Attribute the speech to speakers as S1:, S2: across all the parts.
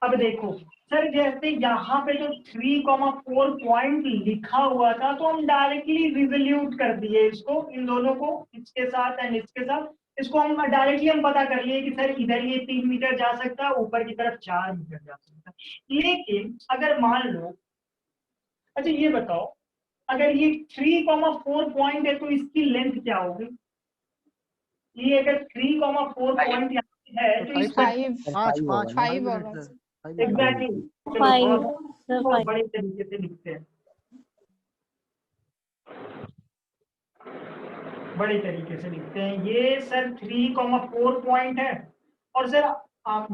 S1: अब देखो सर, जैसे यहाँ पे जो 3,4 पॉइंट लिखा हुआ था, तो हम डायरेक्टली रिजोल्यूट कर दिए इसको, इन दोनों को, इसके साथ एंड इसके साथ, इसको हम डायरेक्टली हम पता कर लिए कि सर इधर ये 3 मीटर जा सकता है, ऊपर की तरफ 4 मीटर जा सकता है। लेकिन अगर मान लो, अच्छा ये बताओ, अगर ये 3,4 पॉइंट है तो इसकी लेंथ क्या होगी? ये अगर 3,4 पॉइंट यहाँ है तो इसका
S2: 5 होगा।
S1: एग्जैक्टली, चलो थोड़ा बड़े तरीके से लिखते हैं, बड़े तरीके से लिखते हैं। ये सर 3,4 पॉइंट है, और सर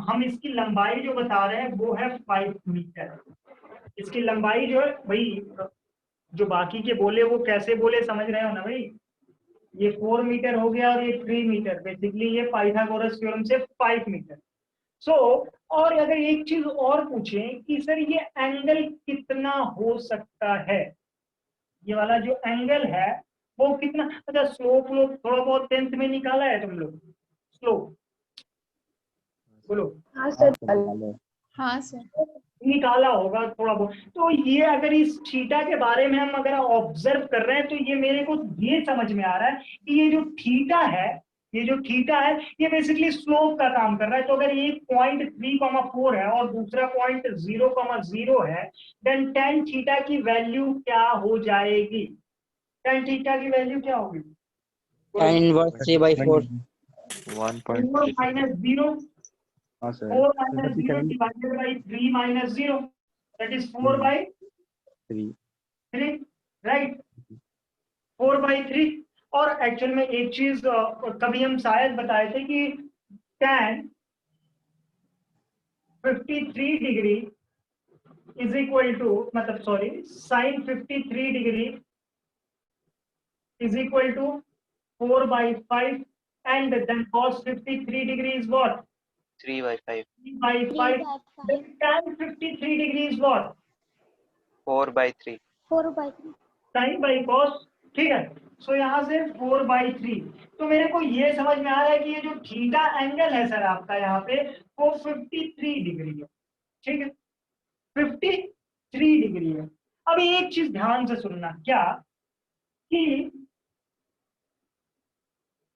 S1: हम इसकी लंबाई जो बता रहे हैं वो है 5 मीटर। इसकी लंबाई जो है भाई, जो बाकी के बोले वो कैसे बोले समझ रहे हो ना भाई? ये 4 मीटर हो गया और ये 3 मीटर, बेसिकली ये पाइथागोरस थ्योरम से 5 मीटर। और अगर एक चीज और पूछें कि सर ये एंगल कितना हो सकता है, ये वाला जो एंगल है वो कितना, अच्छा स्लोप लोग थोड़ा बहुत 10th में निकाला है तुम लोग? स्लोप बोलो।
S3: हाँ सर।
S2: हाँ सर,
S1: निकाला होगा थोड़ा बहुत। तो ये अगर इस थीटा के बारे में हम अगर ऑब्जर्व कर रहे हैं, तो ये मेरे को ये समझ में आ रहा है कि ये जो थीटा है, ये जो थीटा है ये बेसिकली स्लोप का काम कर रहा है। तो अगर एक पॉइंट 3,4 है और दूसरा पॉइंट 0,0 है, देन tan थीटा की वैल्यू क्या हो जाएगी? tan थीटा की वैल्यू क्या होगी?
S4: tan inverse 3/4
S1: 4 minus 0,
S5: हाँ sir
S1: 4 minus 0 divided by 3 minus 0, that is 4/3,
S5: 3
S1: right? 4/3। और एक्चुअल में एक चीज कभी हम शायद बताए थे कि tan 53 degree is equal to, मतलब sorry, sin 53 degree is equal to 4/5, and then cos 53 degree is what?
S6: 3/5.
S1: 3/5. Then tan 53 degree is what?
S6: 4/3.
S3: 4/3।
S1: sin by cos, ठीक है। सो यहाँ से 4/3। तो मेरे को ये समझ में आ रहा है कि ये जो थीटा एंगल है सर आपका यहाँ पे, वो 53 डिग्री है, ठीक है, 53 डिग्री है। अब एक चीज ध्यान से सुनना, क्या कि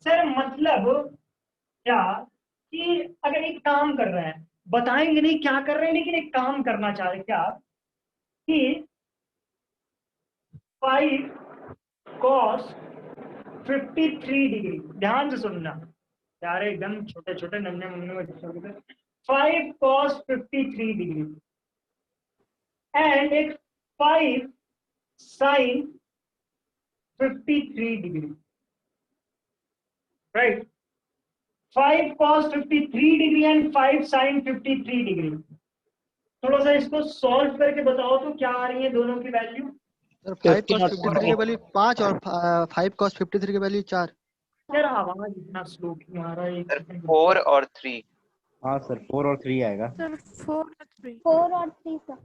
S1: सर मतलब क्या कि अगर एक काम कर रहे हैं, बताएंगे नहीं क्या कर रहे हैं, लेकिन एक काम करना चाह रहे हैं, क्या कि 5 cos 53 डिग्री, ध्यान से सुनना यार, एकदम छोटे छोटे नन्हे मुन्ने बच्चों, 5 cos 53 डिग्री एंड एक 5 sin 53 degree, right? 5 cos 53 degree and 5 sin 53 degree. थोड़ा सा इसको सॉल्व करके बताओ तो क्या आ रही है दोनों की वैल्यू?
S7: सर 5 cos 53 की वैल्यू 5 और 5 cos 53 की वैल्यू 4।
S1: यार आवाज इतना स्लो क्यों आ रहा है?
S6: सर 4 और 3।
S5: हाँ सर 4 और 3 आएगा
S2: सर 4 और 3।
S3: 4 और 3 सर।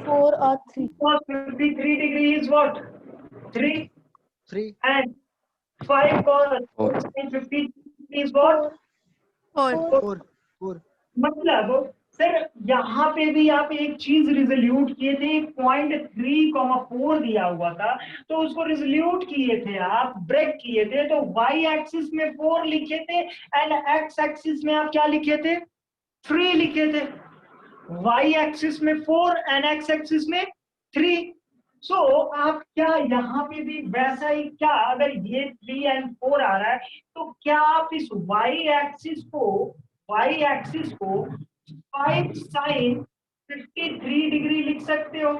S3: 4 और 3।
S1: cos 53 degree is what? 3 and 5 cos 53 is what?
S2: 4।
S1: मतलब सर यहाँ पे भी आप एक चीज रिजोल्यूट किए थे, पॉइंट 3,4 दिया हुआ था, तो उसको रिजोल्यूट किए थे आप, ब्रेक किए थे, तो y एक्सिस में 4 लिखे थे एंड x एक्सिस में आप क्या लिखे थे? 3 लिखे थे। y एक्सिस में 4 एंड x एक्सिस में 3। सो आप क्या यहाँ पे भी वैसा ही, क्या अगर ये 3 एंड 4 आ रहा है, तो क्या आप इस y एक्सिस को 5 sin 53 डिग्री लिख सकते हो?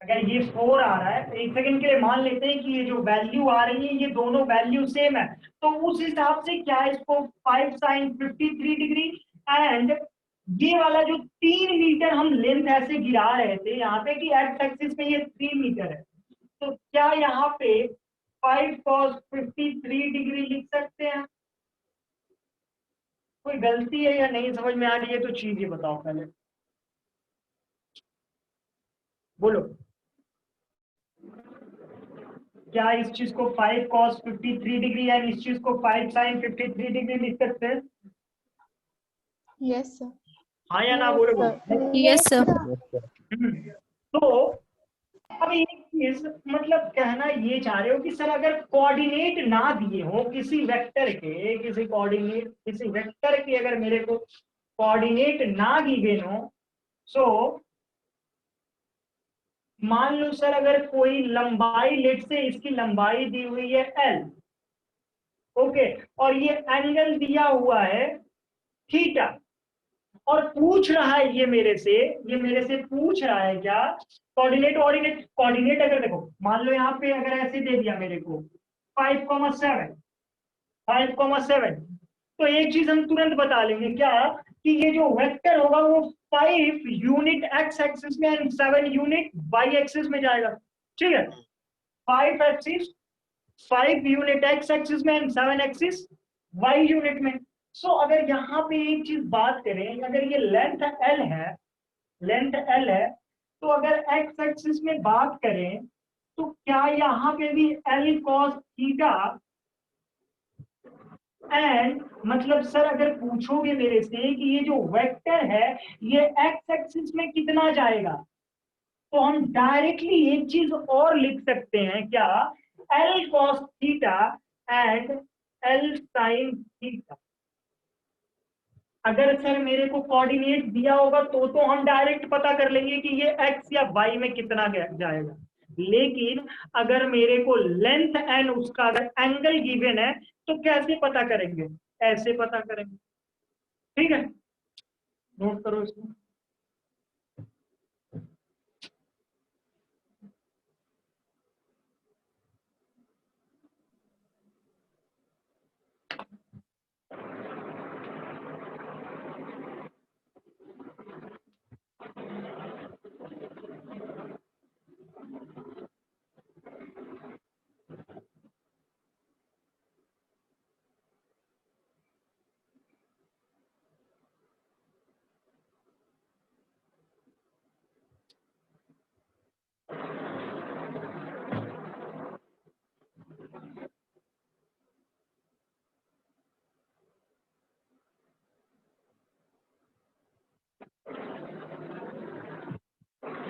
S1: अगर ये 4 आ रहा है, एक सेकंड के लिए मान लेते हैं कि ये जो वैल्यू आ रही है ये दोनों वैल्यू सेम है, तो उस हिसाब से क्या इसको 5 sin 53 डिग्री एंड ये वाला जो 3 मीटर हम लेंथ ऐसे गिरा रहे थे यहाँ पे कि एक्स एक्सिस में ये 3 मीटर है, तो क्या यहाँ पे 5 cos 53 डिग्री लिख सकते हैं? कोई गलती है या नहीं समझ में आ रही है तो चीज ये बताओ पहले, बोलो। क्या इस चीज को 5 cos 53 डिग्री एंड इस चीज को 5 sin 53 डिग्री लिख सकते हैं?
S2: Yes sir.
S1: हाँ या ना बोलो?
S2: Yes sir.
S1: तो अब एक चीज मतलब कहना ये चाह रहे हो कि सर अगर कोऑर्डिनेट ना दिए हो किसी वेक्टर के, किसी वेक्टर के अगर मेरे को कोऑर्डिनेट ना गिवन हो, सो मान लो सर अगर कोई लंबाई, लेट से इसकी लंबाई दी हुई है l, ओके, और ये एंगल दिया हुआ है थीटा, और पूछ रहा है ये मेरे से पूछ रहा है क्या, कोऑर्डिनेट अगर देखो मान लो यहाँ पे अगर ऐसे दे दिया मेरे को 5,7, तो एक चीज हम तुरंत बता लेंगे क्या, कि ये जो वेक्टर होगा वो 5 यूनिट एक्स एक्सिस में एंड 7 यूनिट वाई एक्सिस में जाएगा। ठीक है, 5 यूनिट एक्स एक्सिस में एंड 7 एक्सिस वाई यूनिट में। सो अगर यहाँ पे एक चीज बात करें, अगर ये लेंथ L है, तो अगर एक्स एक्सिस में बात करें तो क्या यहाँ पे भी L cos थीटा एंड मतलब सर अगर पूछोगे मेरे से कि ये जो वेक्टर है ये एक्स एक्सिस में कितना जाएगा, तो हम डायरेक्टली एक चीज और लिख सकते हैं क्या, L cos theta and L sin theta. अगर सर मेरे को कोऑर्डिनेट दिया होगा तो हम डायरेक्ट पता कर लेंगे कि ये x या y में कितना जाएगा, लेकिन अगर मेरे को लेंथ एंड उसका अगर एंगल गिवन है तो कैसे पता करेंगे, ऐसे पता करेंगे। ठीक है, नोट करो इसको।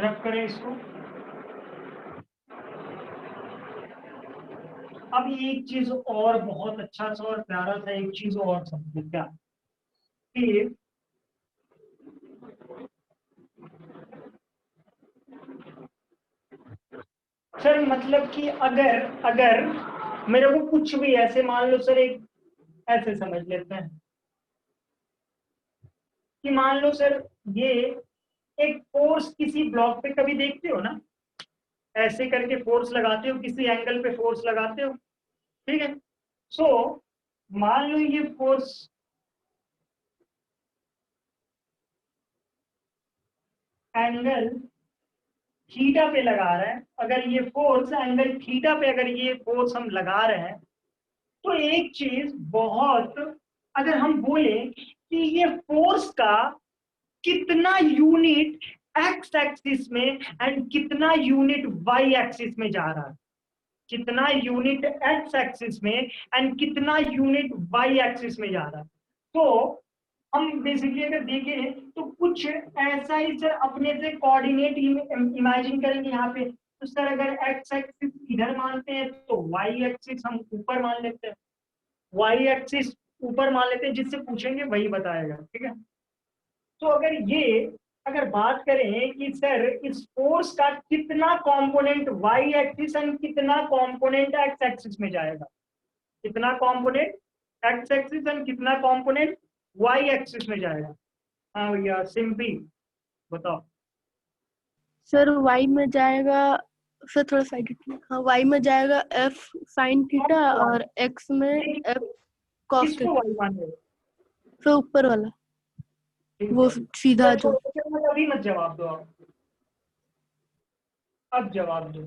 S1: रख करें इसको। अब एक चीज और बहुत अच्छा सा और प्यारा सा एक चीज और समझे क्या, कि सर मतलब कि अगर मेरे को कुछ भी ऐसे मान लो सर, एक ऐसे समझ लेते हैं कि मान लो सर ये एक फोर्स किसी ब्लॉक पे कभी देखते हो ना, ऐसे करके फोर्स लगाते हो, किसी एंगल पे फोर्स लगाते हो। ठीक है, सो मान लो ये फोर्स एंगल थीटा पे लगा रहा है, अगर ये फोर्स एंगल थीटा पे अगर ये फोर्स हम लगा रहे हैं, तो एक चीज बहुत, अगर हम बोले कि ये फोर्स का कितना यूनिट एक्स एक्सिस में एंड कितना यूनिट वाई एक्सिस में जा रहा है, कितना यूनिट एक्स एक्सिस में एंड कितना यूनिट वाई एक्सिस में जा रहा है, तो हम बेसिकली अगर देखें तो कुछ ऐसा ही सर अपने से कोऑर्डिनेट इमेजिन करेंगे यहाँ पे। तो सर अगर एक्स एक्सिस इधर मानते हैं तो वाई एक्सिस हम ऊपर मान लेते हैं, वाई एक्सिस ऊपर मान लेते हैं, जिससे पूछेंगे वही बताएगा। ठीक है, तो अगर बात करें कि सर इस फोर्स का कितना कंपोनेंट वाई एक्सिस एंड कितना कंपोनेंट एक्स एक्सिस में जाएगा, कितना कंपोनेंट एक्स एक्सिस एंड कितना कंपोनेंट वाई एक्सिस में जाएगा। हाँ भैया सिंपली बताओ।
S3: सर y में जाएगा, सर थोड़ा साइड, हाँ y में जाएगा f sin थीटा और x में f cos
S1: किसको
S3: थीटा।
S1: वाई मान रहे हो?
S3: सर ऊपर वाला वो सीधा जो।
S1: अभी मत जवाब दो आप, अब जवाब दो।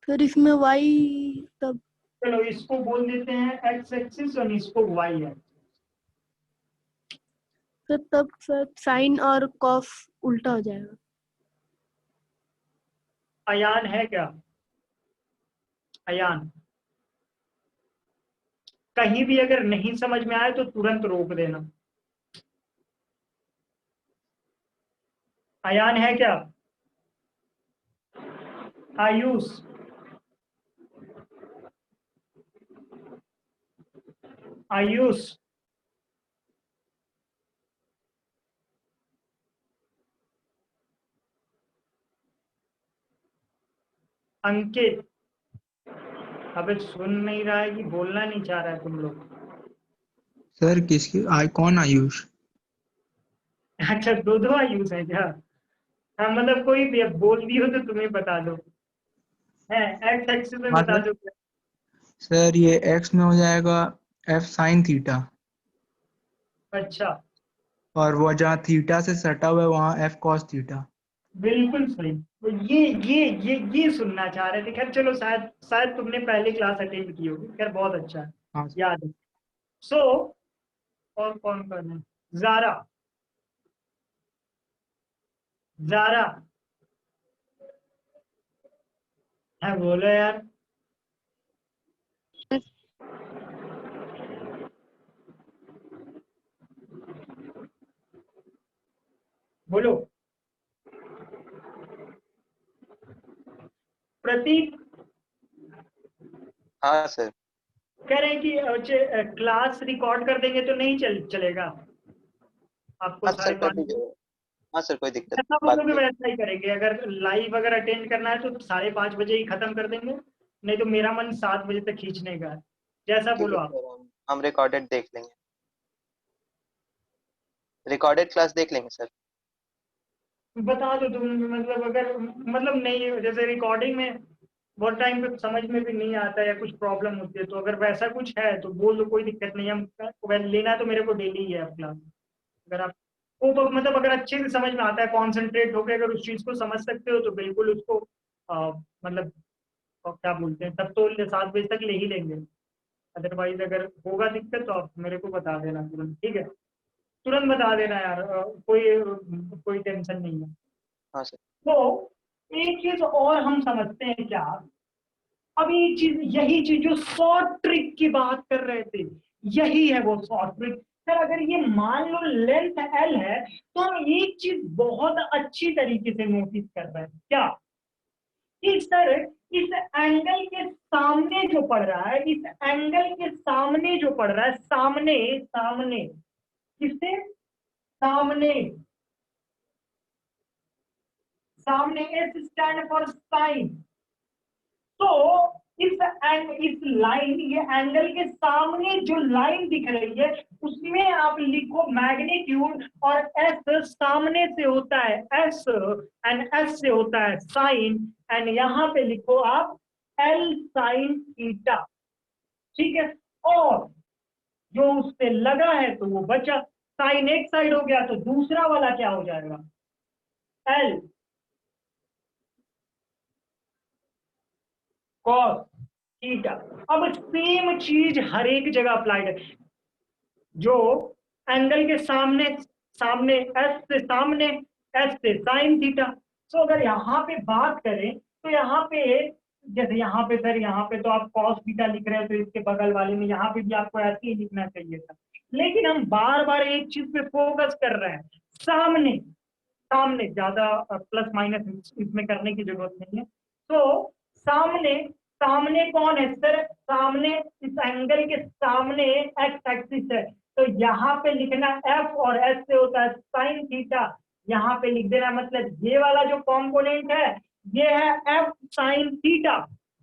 S3: फिर इसमें y तब,
S1: चलो इसको बोल देते हैं एक्स एक्सिस और इसको वाई एक्सिस।
S3: फिर तब सर sin और cos उल्टा हो जाएगा।
S1: अयान है क्या? अयान, कहीं भी अगर नहीं समझ में आए तो तुरंत रोक देना। अयान है क्या? आयुष, आयुष, अंकित, अबे सुन नहीं रहा है कि बोलना नहीं चाह रहा है तुम लोग?
S8: सर किसकी कौन आयुष?
S1: अच्छा, दो आयुष है क्या? हाँ मतलब कोई भी अब बोल दियो तो तुम्हें बता दो। है एक्स एक्सिस में
S8: हाँ
S1: बता
S8: सर।
S1: दो।
S8: सर ये एक्स में हो जाएगा एफ साइन थीटा,
S1: अच्छा,
S8: और वो जहाँ थीटा से सटा हुआ है वहाँ एफ कॉस थीटा।
S1: बिल्कुल सही। तो ये सुनना चाह रहे थे। खैर चलो, शायद शायद तुमने पहले क्लास अटेंड की होगी। खैर बहुत अच्छा है,
S8: हाँ सर।
S1: याद है। सो और कौन कौन है? जारा, जारा है, बोलो यार। बोलो। प्रतीक
S6: हाँ सर।
S1: कह रहे हैं कि क्लास रिकॉर्ड कर देंगे तो नहीं चलेगा आपको
S6: हाँ सर, कर
S1: 5:30
S6: दीजिए। हाँ सर, कोई दिक्कत
S1: जैसा
S6: बात
S1: बोलोगे
S6: नहीं।
S1: वैसा ही करेंगे। अगर लाइव अगर अटेंड करना है तो 5:30 बजे ही खत्म कर देंगे, नहीं तो मेरा मन 7 बजे तक खींचने का है। जैसा
S6: ठीक
S1: बोलो
S6: है
S1: आप।
S6: सर, हम रिकॉर्डेड देख लेंगे, रिकॉर्डेड क्लास देख लेंगे सर।
S1: बता दो तुम, मतलब अगर मतलब नहीं, जैसे रिकॉर्डिंग में बहुत टाइम पे समझ में भी नहीं आता या कुछ प्रॉब्लम होती है, तो अगर वैसा कुछ है तो बोल दो, कोई दिक्कत नहीं। हम लेना तो मेरे को डेली ही है अब क्लास। अगर आप को तो मतलब अगर अच्छे से समझ में आता है, कॉन्सेंट्रेट होकर अगर उस चीज को समझ सकते हो तो बिल्कुल उसको मतलब क्या बोलते हैं, तब तो 7 बजे तक ले ही लेंगे। अदरवाइज अगर होगा दिक्कत तो आप मेरे को बता देना तुरंत, ठीक है? तुरंत बता देना यार, कोई टेंशन नहीं है।
S6: हाँ सर।
S1: तो एक चीज और हम समझते हैं क्या, अब ये चीज, यही चीज जो शॉर्ट ट्रिक की बात कर रहे थे, यही है वो शॉर्ट ट्रिक। सर अगर ये मान लो लेंथ एल है तो हम एक चीज बहुत अच्छी तरीके से नोटिस कर रहे हैं क्या, कि सर इस एंगल के सामने जो पड़ रहा है, इस एंगल के सामने जो पड़ रहा है, सामने सामने किससे? सामने, सामने एस स्टैंड फॉर साइन। तो इस लाइन, ये एंगल के सामने जो लाइन दिख रही है उसमें आप लिखो मैग्नीट्यूड, और एस सामने से होता है एस, एंड एस से होता है साइन, एंड यहां पे लिखो आप एल साइन थीटा, ठीक है? और जो उस पे लगा है तो वो बचा, साइन एक साइड हो गया तो दूसरा वाला क्या हो जाएगा? L cos theta. अब सेम चीज हर एक जगह अप्लाइड है। जो एंगल के सामने, सामने एस से सामने, एस से साइन थीटा। तो अगर यहाँ पे बात करें तो यहाँ पे, जैसे यहाँ पे सर, यहाँ पे तो आप कॉस थीटा लिख रहे हैं तो इसके बगल वाले में यहाँ पे भी आपको ऐसे ही लिखना चाहिए था। लेकिन हम बार बार एक चीज पे फोकस कर रहे हैं, सामने, सामने ज्यादा प्लस माइनस इसमें करने की जरूरत नहीं है। तो सामने, सामने कौन है सर? सामने इस एंगल के सामने एक्स एक्सिस है, तो यहाँ पे लिखना एफ, और एस से होता है साइन थीटा। यहाँ पे लिख देना, मतलब ये वाला जो कॉम्पोनेंट है ये है एफ साइन थीटा,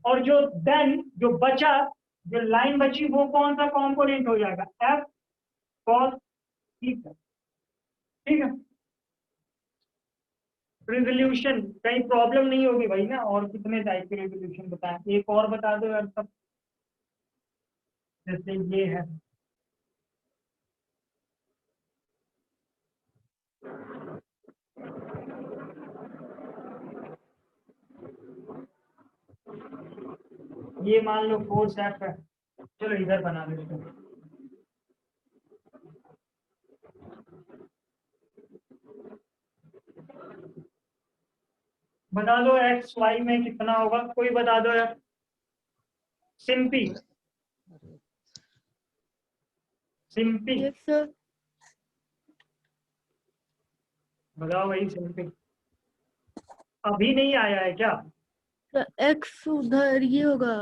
S1: और जो देन जो बचा, जो लाइन बची वो कौन सा कॉम्पोनेंट हो जाएगा? एफ कॉस थीटा, ठीक है? रिजोल्यूशन कहीं प्रॉब्लम नहीं होगी भाई ना? और कितने टाइप के रिजोल्यूशन बताएं, एक और बता दो यार सब। जैसे ये है, ये मान लो फोर्स एफ है, चलो इधर बना देते हैं। बता दो एक्स वाई में कितना होगा, कोई बता दो यार। Simpy Simpy
S3: yes sir.
S1: बताओ भाई सिंपी। अभी नहीं आया है क्या?
S3: एक्स उधर ये होगा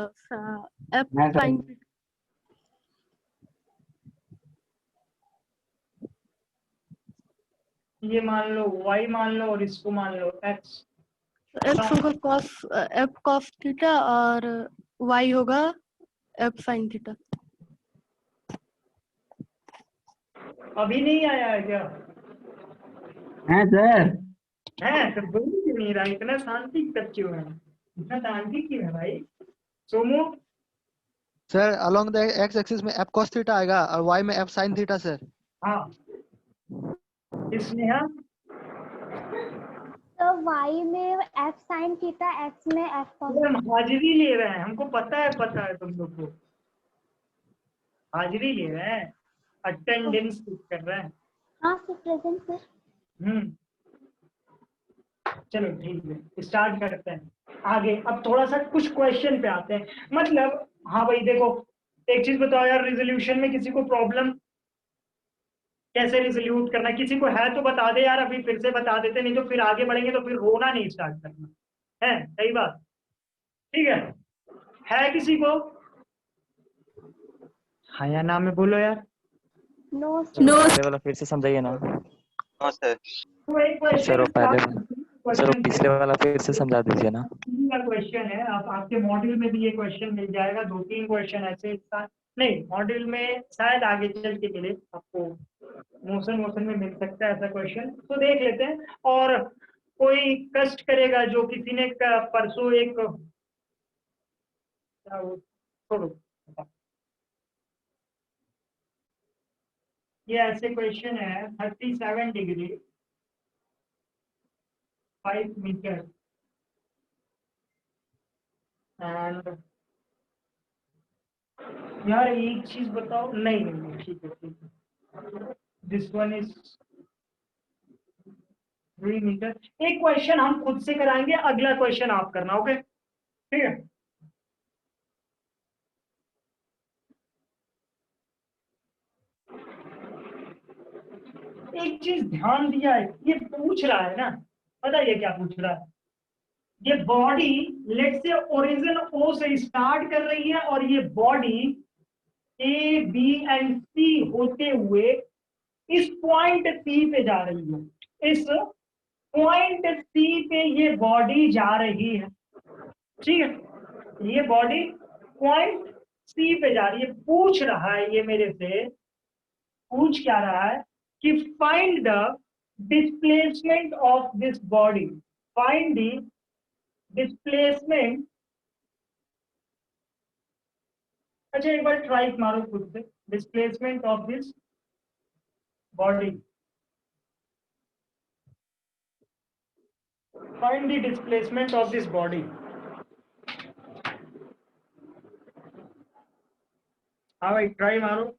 S3: एफ
S5: हाँ सर।
S3: साइन
S1: ये मान लो वाई मान लो और इसको मान लो एक्स।
S3: एक्स होगा कॉस एफ कॉस थीटा और वाई होगा एफ साइन थीटा।
S1: अभी नहीं आया है क्या?
S5: हाँ सर।
S1: है तो बोल क्यों नहीं रहा? इतना शांति कब क्यों है? इतना शांति क्यों है भाई? Somu
S7: sir along the x axis में एफ कॉस थीटा आएगा और वाई में एफ साइन थीटा सर।
S1: हाँ इसमें हाँ
S9: तो y में f sin थीटा, x में f cos
S1: हम हाजिरी ले रहे हैं, हमको पता है तुम लोग को हाजिरी ले रहे हैं, अटेंडेंस कर रहे हैं।
S9: हाँ सर प्रेजेंट सर।
S1: चलो ठीक है स्टार्ट करते हैं आगे। अब थोड़ा सा कुछ क्वेश्चन पे आते हैं। मतलब हाँ भाई देखो, एक चीज बताओ यार, रिजोल्यूशन में किसी को प्रॉब्लम कैसे रिजोल्यूट करना, किसी को है तो बता दे यार, अभी फिर से बता देते, नहीं तो फिर आगे बढ़ेंगे तो फिर रोना नहीं स्टार्ट करना है। सही बात, ठीक है किसी को? हाँ या ना में बोलो यार।
S9: नो
S10: पहले वाला फिर से समझाइए ना
S6: हाँ सर।
S1: तो एक
S10: सर। वो पहले सर वो
S1: क्वेश्चन
S10: पिछले वाला फिर से समझा दीजिए ना।
S1: क्वेश्चन है, आप आपके मॉड्यूल में भी ये क्वेश्चन मिल जाएगा, 2-3 क्वेश्चन ऐसे नहीं मॉड्यूल में शायद आगे चल के मिले आपको, मोशन में मिल सकता है ऐसा क्वेश्चन, तो देख लेते हैं। और कोई कष्ट करेगा जो किसी ने परसों एक छोड़ो, ये ऐसे क्वेश्चन है 37 डिग्री 5 मीटर एंड यार एक चीज बताओ, नहीं ठीक है, दिस वन इज 3 मीटर। एक क्वेश्चन हम खुद से कराएंगे, अगला क्वेश्चन आप करना, ओके ठीक है। एक चीज ध्यान दिया है, ये पूछ रहा है ना, पता है ये क्या पूछ रहा है? ये बॉडी लेट से ओरिजिन ओ से स्टार्ट कर रही है और ये बॉडी ए बी एंड सी होते हुए इस पॉइंट सी पे जा रही है। इस पॉइंट सी पे ये बॉडी जा रही है, ठीक है। ये बॉडी पॉइंट सी पे जा रही है। पूछ रहा है ये मेरे से, पूछ क्या रहा है कि find the displacement of this body, find the displacement. अच्छा एक बार ट्राई मारो खुद से, displacement of this body, find the displacement of this body. हाँ भाई ट्राई मारो।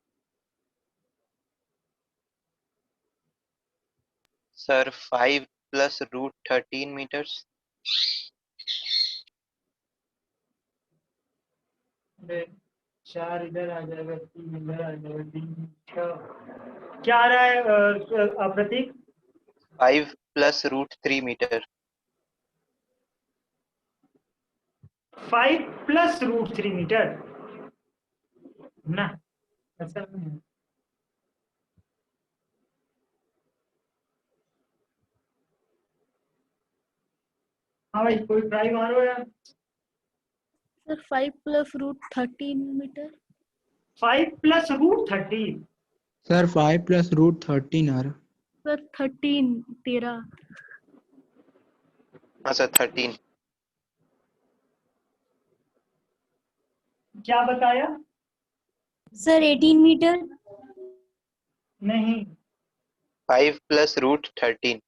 S6: Sir 5 + √13 metres.
S1: 4 इधर आ जाएगा, 3 इधर आ जाएगा, 3 क्या आ रहा है प्रतीक?
S6: 5 + √3 मीटर।
S1: 5 + √3 मीटर ना, ऐसा नहीं है। हाँ भाई कोई ट्राई मारो यार।
S3: Sir 5 + √13 metre.
S1: 5 + √13
S8: सर 5 + √13 आ रहा।
S3: सर 13
S6: हाँ सर 13।
S1: क्या बताया?
S9: Sir 18 metre.
S1: नहीं
S6: 5 + √13।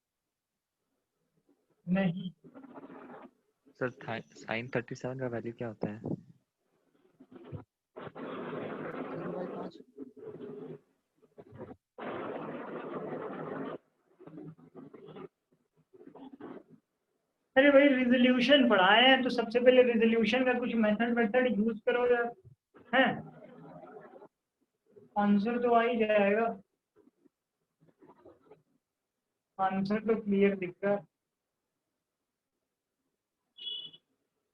S1: नहीं
S10: सर sin 37 का वैल्यू क्या होता है?
S1: अरे भाई रिजोल्यूशन पढ़ाए हैं तो सबसे पहले रिजोल्यूशन का कुछ मेथड यूज करो यार, हैं? आंसर तो आ ही जाएगा, आंसर तो क्लियर दिख रहा है।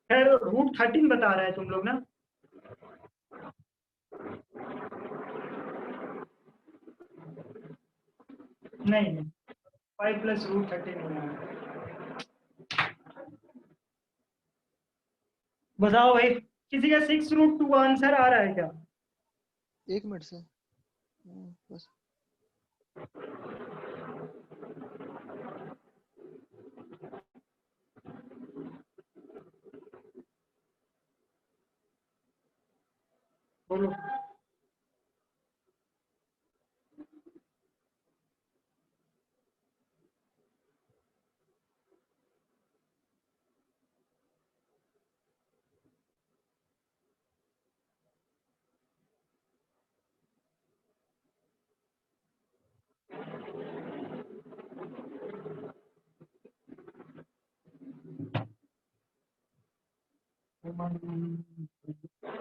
S1: खैर √13 बता रहा है तुम लोग ना, नहीं 5 + √13 नहीं है। बताओ भाई, किसी का 6√2 आंसर आ रहा है क्या?
S7: 1 मिनट से बस।
S1: बोलो।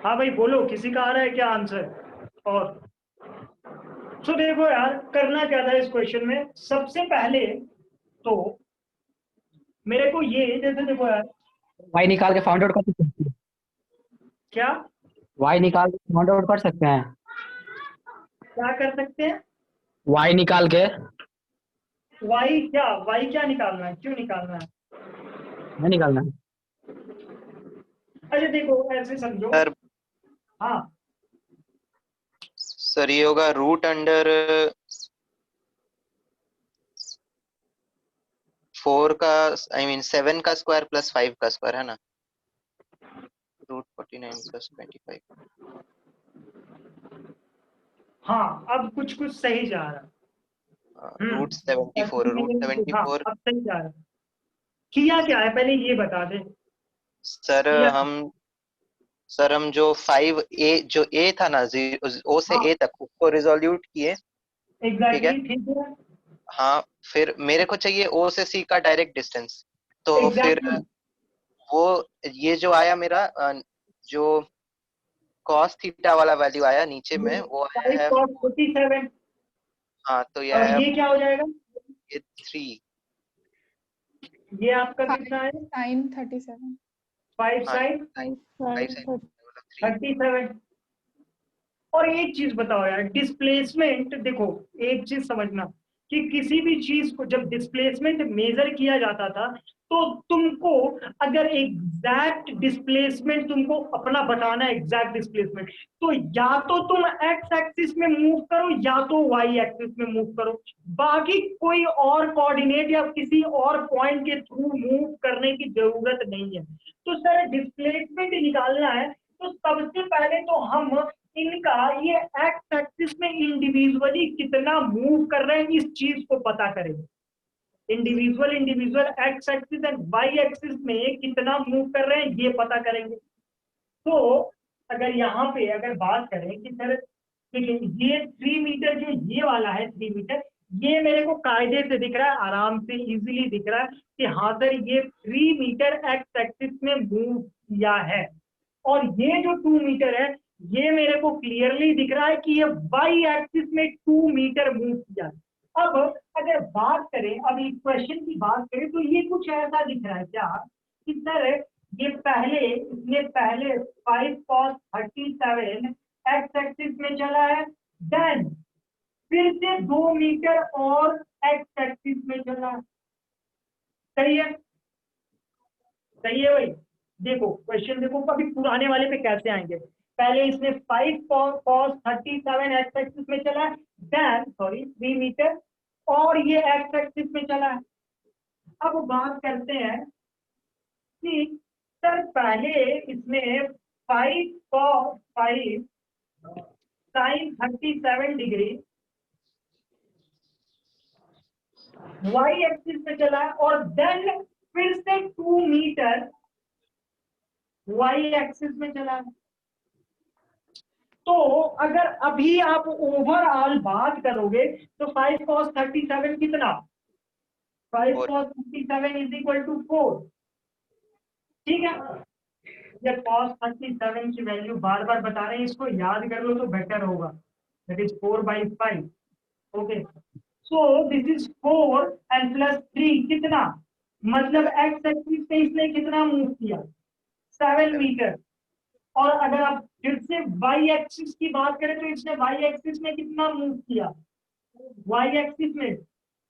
S1: हाँ भाई बोलो, किसी का आ रहा है क्या आंसर? और तो देखो यार, करना क्या था इस क्वेश्चन में, सबसे पहले तो मेरे को ये, जैसे देखो यार,
S5: वाई निकाल के फाइंड आउट कर सकते हैं।
S1: क्या
S5: वाई निकाल के फाइंड आउट कर सकते हैं।
S1: क्या कर सकते हैं?
S5: वाई निकाल के।
S1: वाई क्या निकालना है, क्यों निकालना है?
S5: नहीं निकालना है।
S1: अच्छा देखो ऐसे समझो,
S6: सर
S1: हाँ
S6: सर ये होगा रूट अंडर 4 का, आई मीन 7 का स्क्वायर प्लस 5 का स्क्वायर है ना, √49 + 25।
S1: हाँ, अब कुछ कुछ सही जा रहा है।
S6: √74
S1: हाँ, अब सही जा रहा है। किया क्या है पहले ये बता दे।
S6: सर हम जो 5a जो a था ना, o से
S1: हाँ,
S6: a तक उसको रिजोल्यूट किए।
S1: एग्जैक्टली ठीक है।
S6: हाँ, फिर मेरे को चाहिए o से c का डायरेक्ट डिस्टेंस, तो फिर वो ये जो आया मेरा जो cos थीटा वाला वैल्यू आया नीचे में, वो आया है
S1: 5cos47।
S6: हाँ, तो ये
S1: और
S6: आया,
S1: ये क्या हो जाएगा?
S6: ये 3।
S1: ये आपका कितना है?
S2: sin 37।
S1: 5 sin 37। और एक चीज बताओ यार, डिस्प्लेसमेंट देखो, एक चीज समझना कि किसी भी चीज को जब डिस्प्लेसमेंट मेजर किया जाता था, तो तुमको अगर एग्जैक्ट डिस्प्लेसमेंट तुमको अपना बताना है, एग्जैक्ट डिस्प्लेसमेंट, तो या तो तुम एक्स एक्सिस में मूव करो या तो वाई एक्सिस में मूव करो, बाकी कोई और कोऑर्डिनेट या किसी और पॉइंट के थ्रू मूव करने की जरूरत नहीं है। तो सर डिस्प्लेसमेंट निकालना है, तो सबसे पहले तो हम इनका ये एक्स एक्सिस में इंडिविजुअली कितना मूव कर रहे हैं इस चीज को पता करेंगे। Individual X axis and Y axis में कितना मूव कर रहे हैं ये पता करेंगे। तो अगर यहाँ पे अगर बात करें कि सर ठीक है, ये 3 मीटर जो ये वाला है 3 मीटर, ये मेरे को कायदे से दिख रहा है, आराम से इजीली दिख रहा है कि हाँ सर ये 3 मीटर एक्स एक्सिस में मूव किया है। और ये जो 2 मीटर है ये मेरे को क्लियरली दिख रहा है कि ये वाई एक्सिस में 2 मीटर मूव किया है। अब अगर बात करें, अब इक्वेशन की बात करें, तो ये कुछ ऐसा दिख रहा है क्या कि सर ये इसने पहले 5cos37 एक्स एक्सिस में चला है, देन फिर से 2 मीटर और एक्स एक्सिस में चला है। सही है, सही है भाई। देखो क्वेश्चन देखो, अभी पुराने वाले पे कैसे आएंगे। पहले इसने 5cos37 एक्स एक्सिस में चला है, देन 3 मीटर और ये एक्स एक्सिस में चला है। अब बात करते हैं कि सर पहले इसने 5cos5 sin 37 degree Y axis में चला है और देन फिर से 2 मीटर वाई एक्सिस में चला है। तो अगर अभी आप ओवरऑल बात करोगे तो 5cos37 कितना, 5cos37 = 4, ठीक है, ये cos 37 की वैल्यू बार बार बता रहे हैं, इसको याद कर लो तो बेटर होगा। That is 4/5। Okay, so this is 4 and plus 3 कितना, मतलब एक्स एक्सिस पे इसने कितना मूव किया, 7 मीटर। और अगर आप फिर से वाई एक्सिस की बात करें तो इसने वाई एक्सिस में कितना मूव किया, वाई एक्सिस में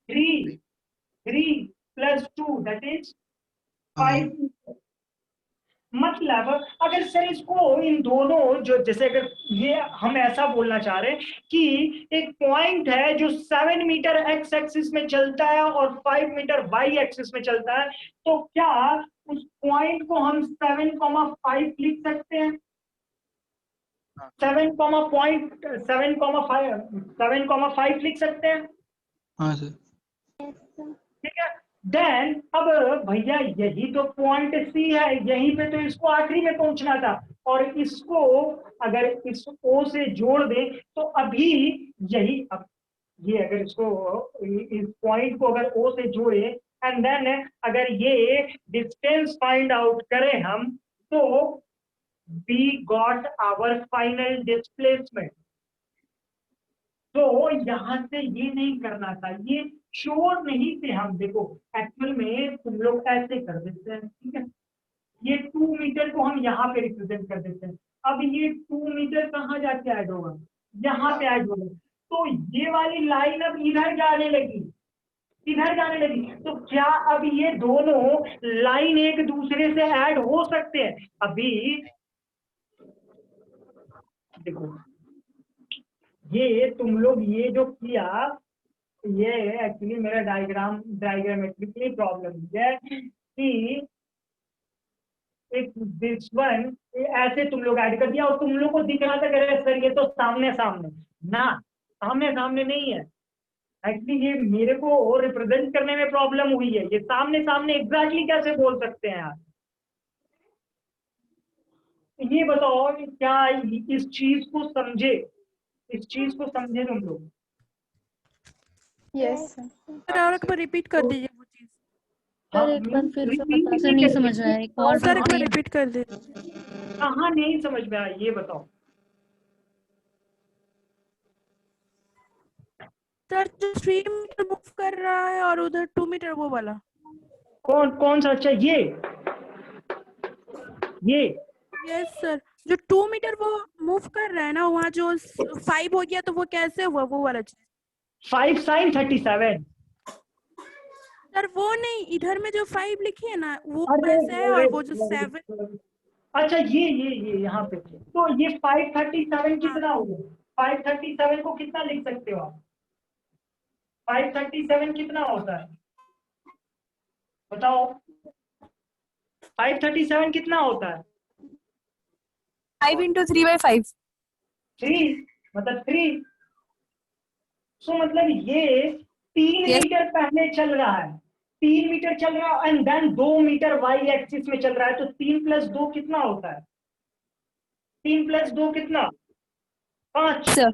S1: 3 प्लस 2 दैट इज 5 मीटर। मतलब अगर सर इसको इन दोनों जो, जैसे अगर ये हम ऐसा बोलना चाह रहे हैं कि एक पॉइंट है जो 7 मीटर एक्स एक्सिस में चलता है और 5 मीटर वाई एक्सिस में चलता है, तो क्या उस पॉइंट को हम 7,5 लिख सकते हैं? 7,5 लिख सकते हैं।
S8: हाँ सर।
S1: ठीक है, देन अब भैया यही तो पॉइंट सी है, यहीं पे तो इसको आखिरी में पहुंचना था, और इसको अगर इस ओ से जोड़ दें तो अभी यही, अब ये अगर इसको, इस पॉइंट को अगर ओ से जोड़े एंड देन अगर ये डिस्टेंस फाइंड आउट करें हम, तो we got our final displacement. तो यहां से ये नहीं करना था, ये श्योर नहीं थे हम। देखो एक्चुअल में तुम लोग ऐसे कर देते हैं, ठीक है, ये 2 मीटर को हम यहाँ पे रिप्रेजेंट कर देते हैं। अब ये 2 मीटर कहाँ जाके ऐड होगा, यहाँ पे ऐड होगा, तो ये वाली लाइन अब इधर जाने लगी, इधर जाने लगी। तो क्या अब ये दोनों लाइन एक दूसरे से ऐड हो सकते हैं? अभी देखो ये तुम लोग ये जो किया, ये एक्चुअली मेरा डायग्रामेट्रिकली प्रॉब्लम है कि दिस वन ऐसे तुम लोग ऐड कर दिया और तुम लोग को दिख रहा था सर ये तो सामने सामने ना, सामने सामने नहीं है। एक्चुअली ये मेरे को रिप्रेजेंट करने में प्रॉब्लम हुई है, ये सामने सामने एग्जैक्टली कैसे बोल सकते हैं यार? ये बताओ क्या इस चीज को समझे, इस चीज को समझे तुम लोग?
S2: यस
S11: सर और एक बार रिपीट कर दीजिए वो चीज।
S1: हाँ,
S3: सर एक बार फिर से
S1: repeat
S3: बता
S1: नहीं
S3: नहीं
S1: कर
S3: समझ
S1: सकते।
S3: आया, एक और
S11: सर एक बार
S3: बताइए।
S11: रिपीट कर दीजिए।
S1: कहाँ नहीं समझ में आया ये बताओ?
S11: सर जो 3 मीटर मूव कर रहा है और उधर 2 मीटर वो वाला,
S1: कौन कौन सा? अच्छा ये
S11: यस सर, जो 2 मीटर वो मूव कर रहा है ना, वहाँ जो 5 हो गया तो वो कैसे हुआ वो वाला चीज?
S1: 5 sin 37।
S11: सर वो नहीं, इधर में जो 5 लिखी है ना वो
S1: अरे
S11: वैसे है, और वो जो 7।
S1: अच्छा ये यहाँ पे, तो ये 537 कितना हो गया? 537 को कितना लिख सकते हो आप? 537 कितना होता है बताओ? 537 कितना होता है?
S11: 5 × 3/5।
S1: 3 मतलब 3। सो मतलब ये 3 मीटर पहले चल रहा है, 3 मीटर चल रहा है and then 2 metre Y axis में चल रहा है, तो 3 + 2 कितना होता है? 3 + 2 कितना? 5।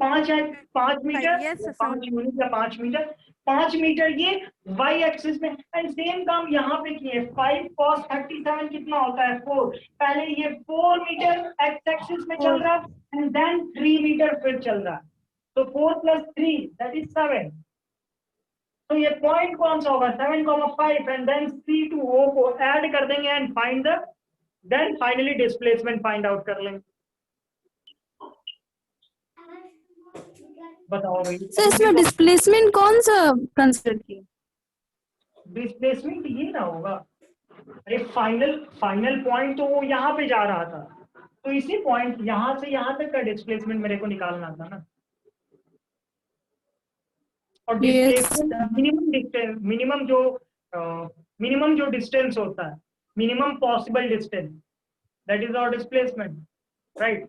S1: 5 है, 5 मीटर,
S11: Yes, sir.
S1: 5 यूनिट या 5 मीटर, 5 मीटर ये वाई एक्सिस में। एंड सेम काम यहाँ पे किए, 5 cos 37 कितना होता है? 4। पहले ये 4 मीटर एक्स एक्सिस में चल रहा है एंड देन 3 मीटर फिर चल रहा है, तो 4 + 3 दैट इज 7। तो ये पॉइंट कौन सा होगा? 7,5 and then C to O को ऐड कर देंगे and find the, then finally displacement find out कर लेंगे। बताओ भाई
S11: सर इसमें डिस्प्लेसमेंट कौन सा कंसीडर किया?
S1: डिस्प्लेसमेंट ये ना होगा, अरे फाइनल पॉइंट तो वो यहाँ पे जा रहा था, तो इसी पॉइंट यहाँ से यहाँ तक का डिस्प्लेसमेंट मेरे को निकालना था ना। और डिस्प्लेसमेंट मिनिमम जो डिस्टेंस होता है, minimum possible distance, that is our displacement, right?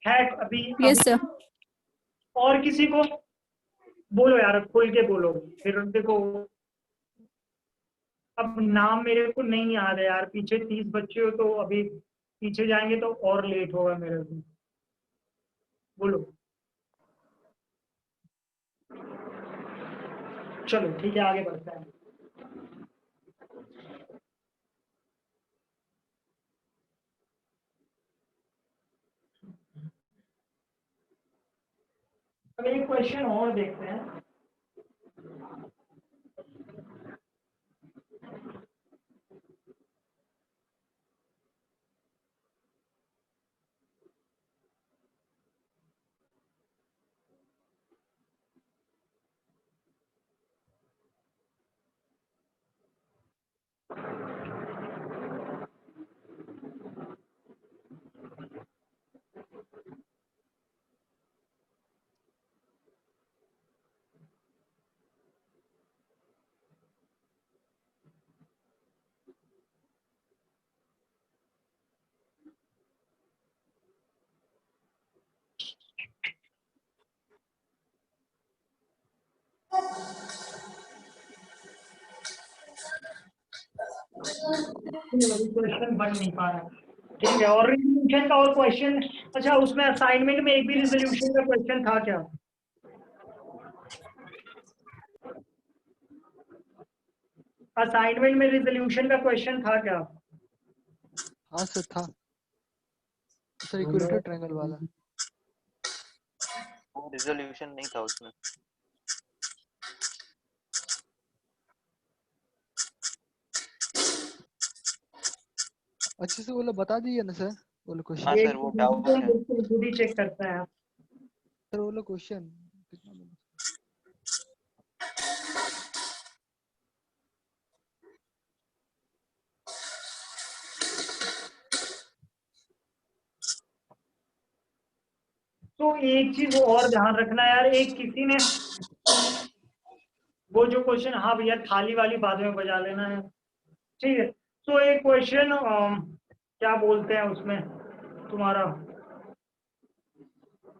S1: है अभी
S11: सर।
S1: और किसी को बोलो यार, खुल के बोलो, फिर देखो अब नाम मेरे को नहीं याद है यार, पीछे 30 बच्चे हो तो अभी पीछे जाएंगे तो और लेट होगा मेरे को। बोलो, चलो ठीक है आगे बढ़ते हैं। अब एक क्वेश्चन और देखते हैं। क्वेश्चन बन नहीं पा रहा, ठीक है। और रिजोल्यूशन का और क्वेश्चन, अच्छा उसमें असाइनमेंट में एक भी रिजोल्यूशन का क्वेश्चन था क्या? असाइनमेंट में रिजोल्यूशन का क्वेश्चन था क्या?
S7: हाँ सर था सर, इक्विलेटरल ट्रायंगल वाला।
S6: रिजोल्यूशन नहीं था उसमें।
S7: अच्छे से वो लोग बता दिए ना सर, वो लोग
S6: हाँ
S7: क्वेश्चन।
S6: सर, वो डाउट है।
S1: खुद ही चेक करते हैं आप।
S7: सर वो लोग क्वेश्चन कितना
S1: तो एक चीज और ध्यान रखना यार, एक किसी ने वो जो क्वेश्चन, हाँ भैया थाली वाली बाद में बजा लेना है, ठीक है। तो एक क्वेश्चन क्या बोलते हैं उसमें तुम्हारा,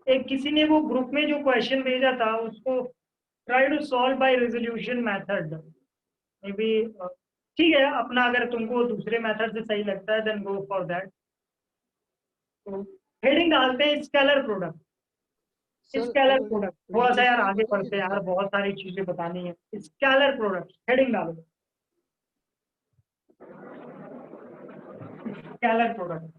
S1: एक किसी ने वो ग्रुप में जो क्वेश्चन भेजा था उसको try to solve by resolution method, maybe ठीक है अपना, अगर तुमको दूसरे मेथड से सही लगता है देन गो फॉर दैट। तो हेडिंग डालते हैं स्केलर प्रोडक्ट। स्केलर प्रोडक्ट थोड़ा सा यार आगे बढ़ते हैं यार, बहुत सारी चीजें बतानी है। स्केलर प्रोडक्ट हेडिंग डालो, स्केलर प्रोडक्ट।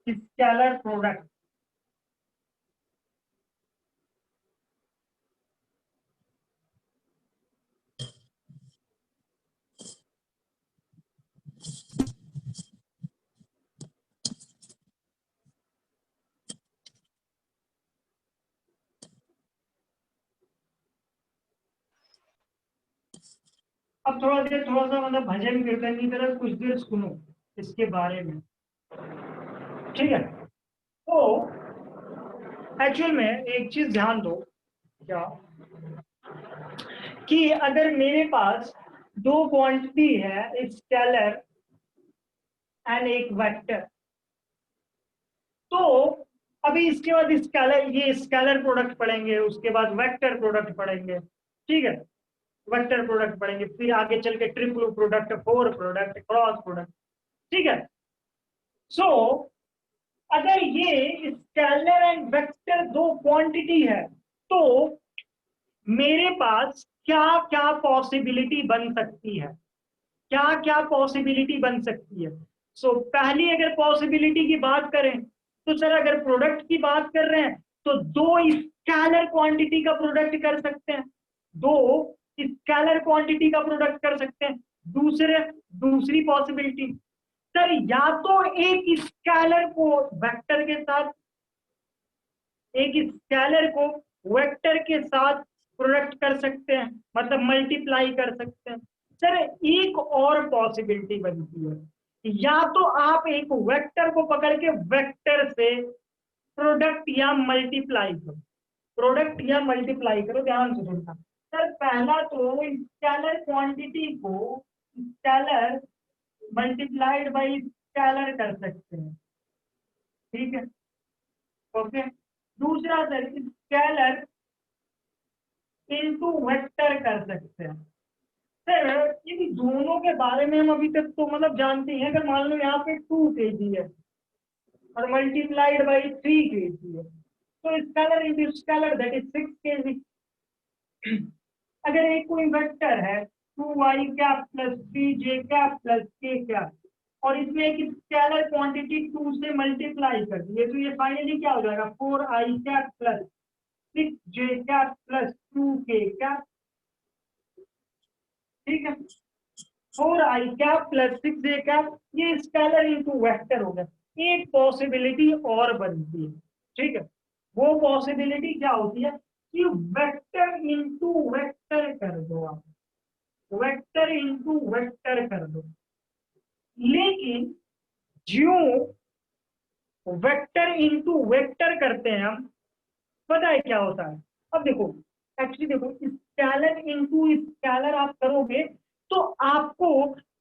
S1: स्केलर प्रोडक्ट अब थोड़ा सा मतलब भजन कीर्तन की तरह कुछ देर सुनो इसके बारे में, ठीक है। तो एक्चुअल में एक चीज ध्यान दो क्या, कि अगर मेरे पास दो क्वांटिटी है, स्केलर एंड एक वेक्टर, तो अभी इसके बाद स्केलर, ये स्केलर प्रोडक्ट पढ़ेंगे, उसके बाद वेक्टर प्रोडक्ट पढ़ेंगे, ठीक है। वेक्टर प्रोडक्ट पढ़ेंगे, फिर आगे चल के triple product, four product, cross product, ठीक है। सो अगर ये स्केलर एंड वेक्टर दो क्वांटिटी है, तो मेरे पास क्या क्या पॉसिबिलिटी बन सकती है, क्या क्या पॉसिबिलिटी बन सकती है। सो पहली अगर पॉसिबिलिटी की बात करें तो सर अगर प्रोडक्ट की बात कर रहे हैं तो दो स्केलर क्वांटिटी का प्रोडक्ट कर सकते हैं, दो स्केलर क्वांटिटी का प्रोडक्ट कर सकते हैं। दूसरी पॉसिबिलिटी सर, या तो एक स्केलर को वेक्टर के साथ, एक स्केलर को वेक्टर के साथ प्रोडक्ट कर सकते हैं, मतलब मल्टीप्लाई कर सकते हैं। सर एक और पॉसिबिलिटी बनती है, या तो आप एक वेक्टर को पकड़ के वेक्टर से प्रोडक्ट या मल्टीप्लाई करो, प्रोडक्ट या मल्टीप्लाई करो। ध्यान से सुनना सर, पहला तो स्केलर क्वांटिटी को स्केलर मल्टीप्लाइड बाई स्केलर कर सकते हैं, ठीक है, ओके। दूसरा सर स्केलर इनटू वेक्टर कर सकते हैं। सर इन दोनों के बारे में हम अभी तक तो मतलब जानते हैं। अगर मान लो यहाँ पे 2 kg है और मल्टीप्लाइड बाई 3 kg है, तो scalar into scalar that is 6 kg। अगर एक कोई वेक्टर है 2y cap plus 3j cap plus k cap, और इसमें एक स्केलर क्वांटिटी 2 से मल्टीप्लाई कर दिए, तो ये फाइनली क्या हो जाएगा 4i cap plus 6j cap plus 2k cap. ठीक है, 4i cap plus 6j cap, ये स्केलर इनटू वेक्टर हो गया। एक पॉसिबिलिटी और बनती है, ठीक है, वो पॉसिबिलिटी क्या होती है कि वेक्टर इनटू वेक्टर कर दो आप, वेक्टर इनटू वेक्टर कर दो। लेकिन जो वेक्टर इनटू वेक्टर करते हैं हम, पता है क्या होता है? अब देखो, एक्चुअली देखो, स्केलर इनटू स्केलर आप करोगे तो आपको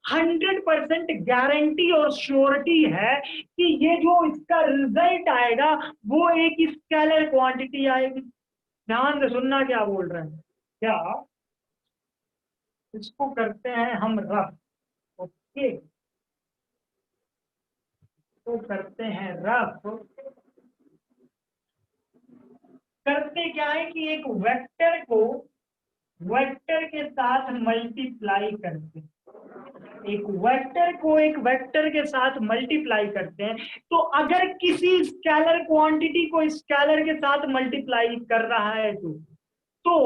S1: 100% गारंटी और श्योरिटी है कि ये जो इसका रिजल्ट आएगा वो एक स्केलर क्वांटिटी आएगी। ध्यान से सुनना क्या बोल रहे हैं। क्या इसको करते हैं हम रफ, ओके, तो करते हैं रफ। करते क्या है कि एक वेक्टर को वेक्टर के साथ मल्टीप्लाई करते हैं, एक वेक्टर को एक वेक्टर के साथ मल्टीप्लाई करते हैं। तो अगर किसी स्केलर क्वांटिटी को स्केलर के साथ मल्टीप्लाई कर रहा है तो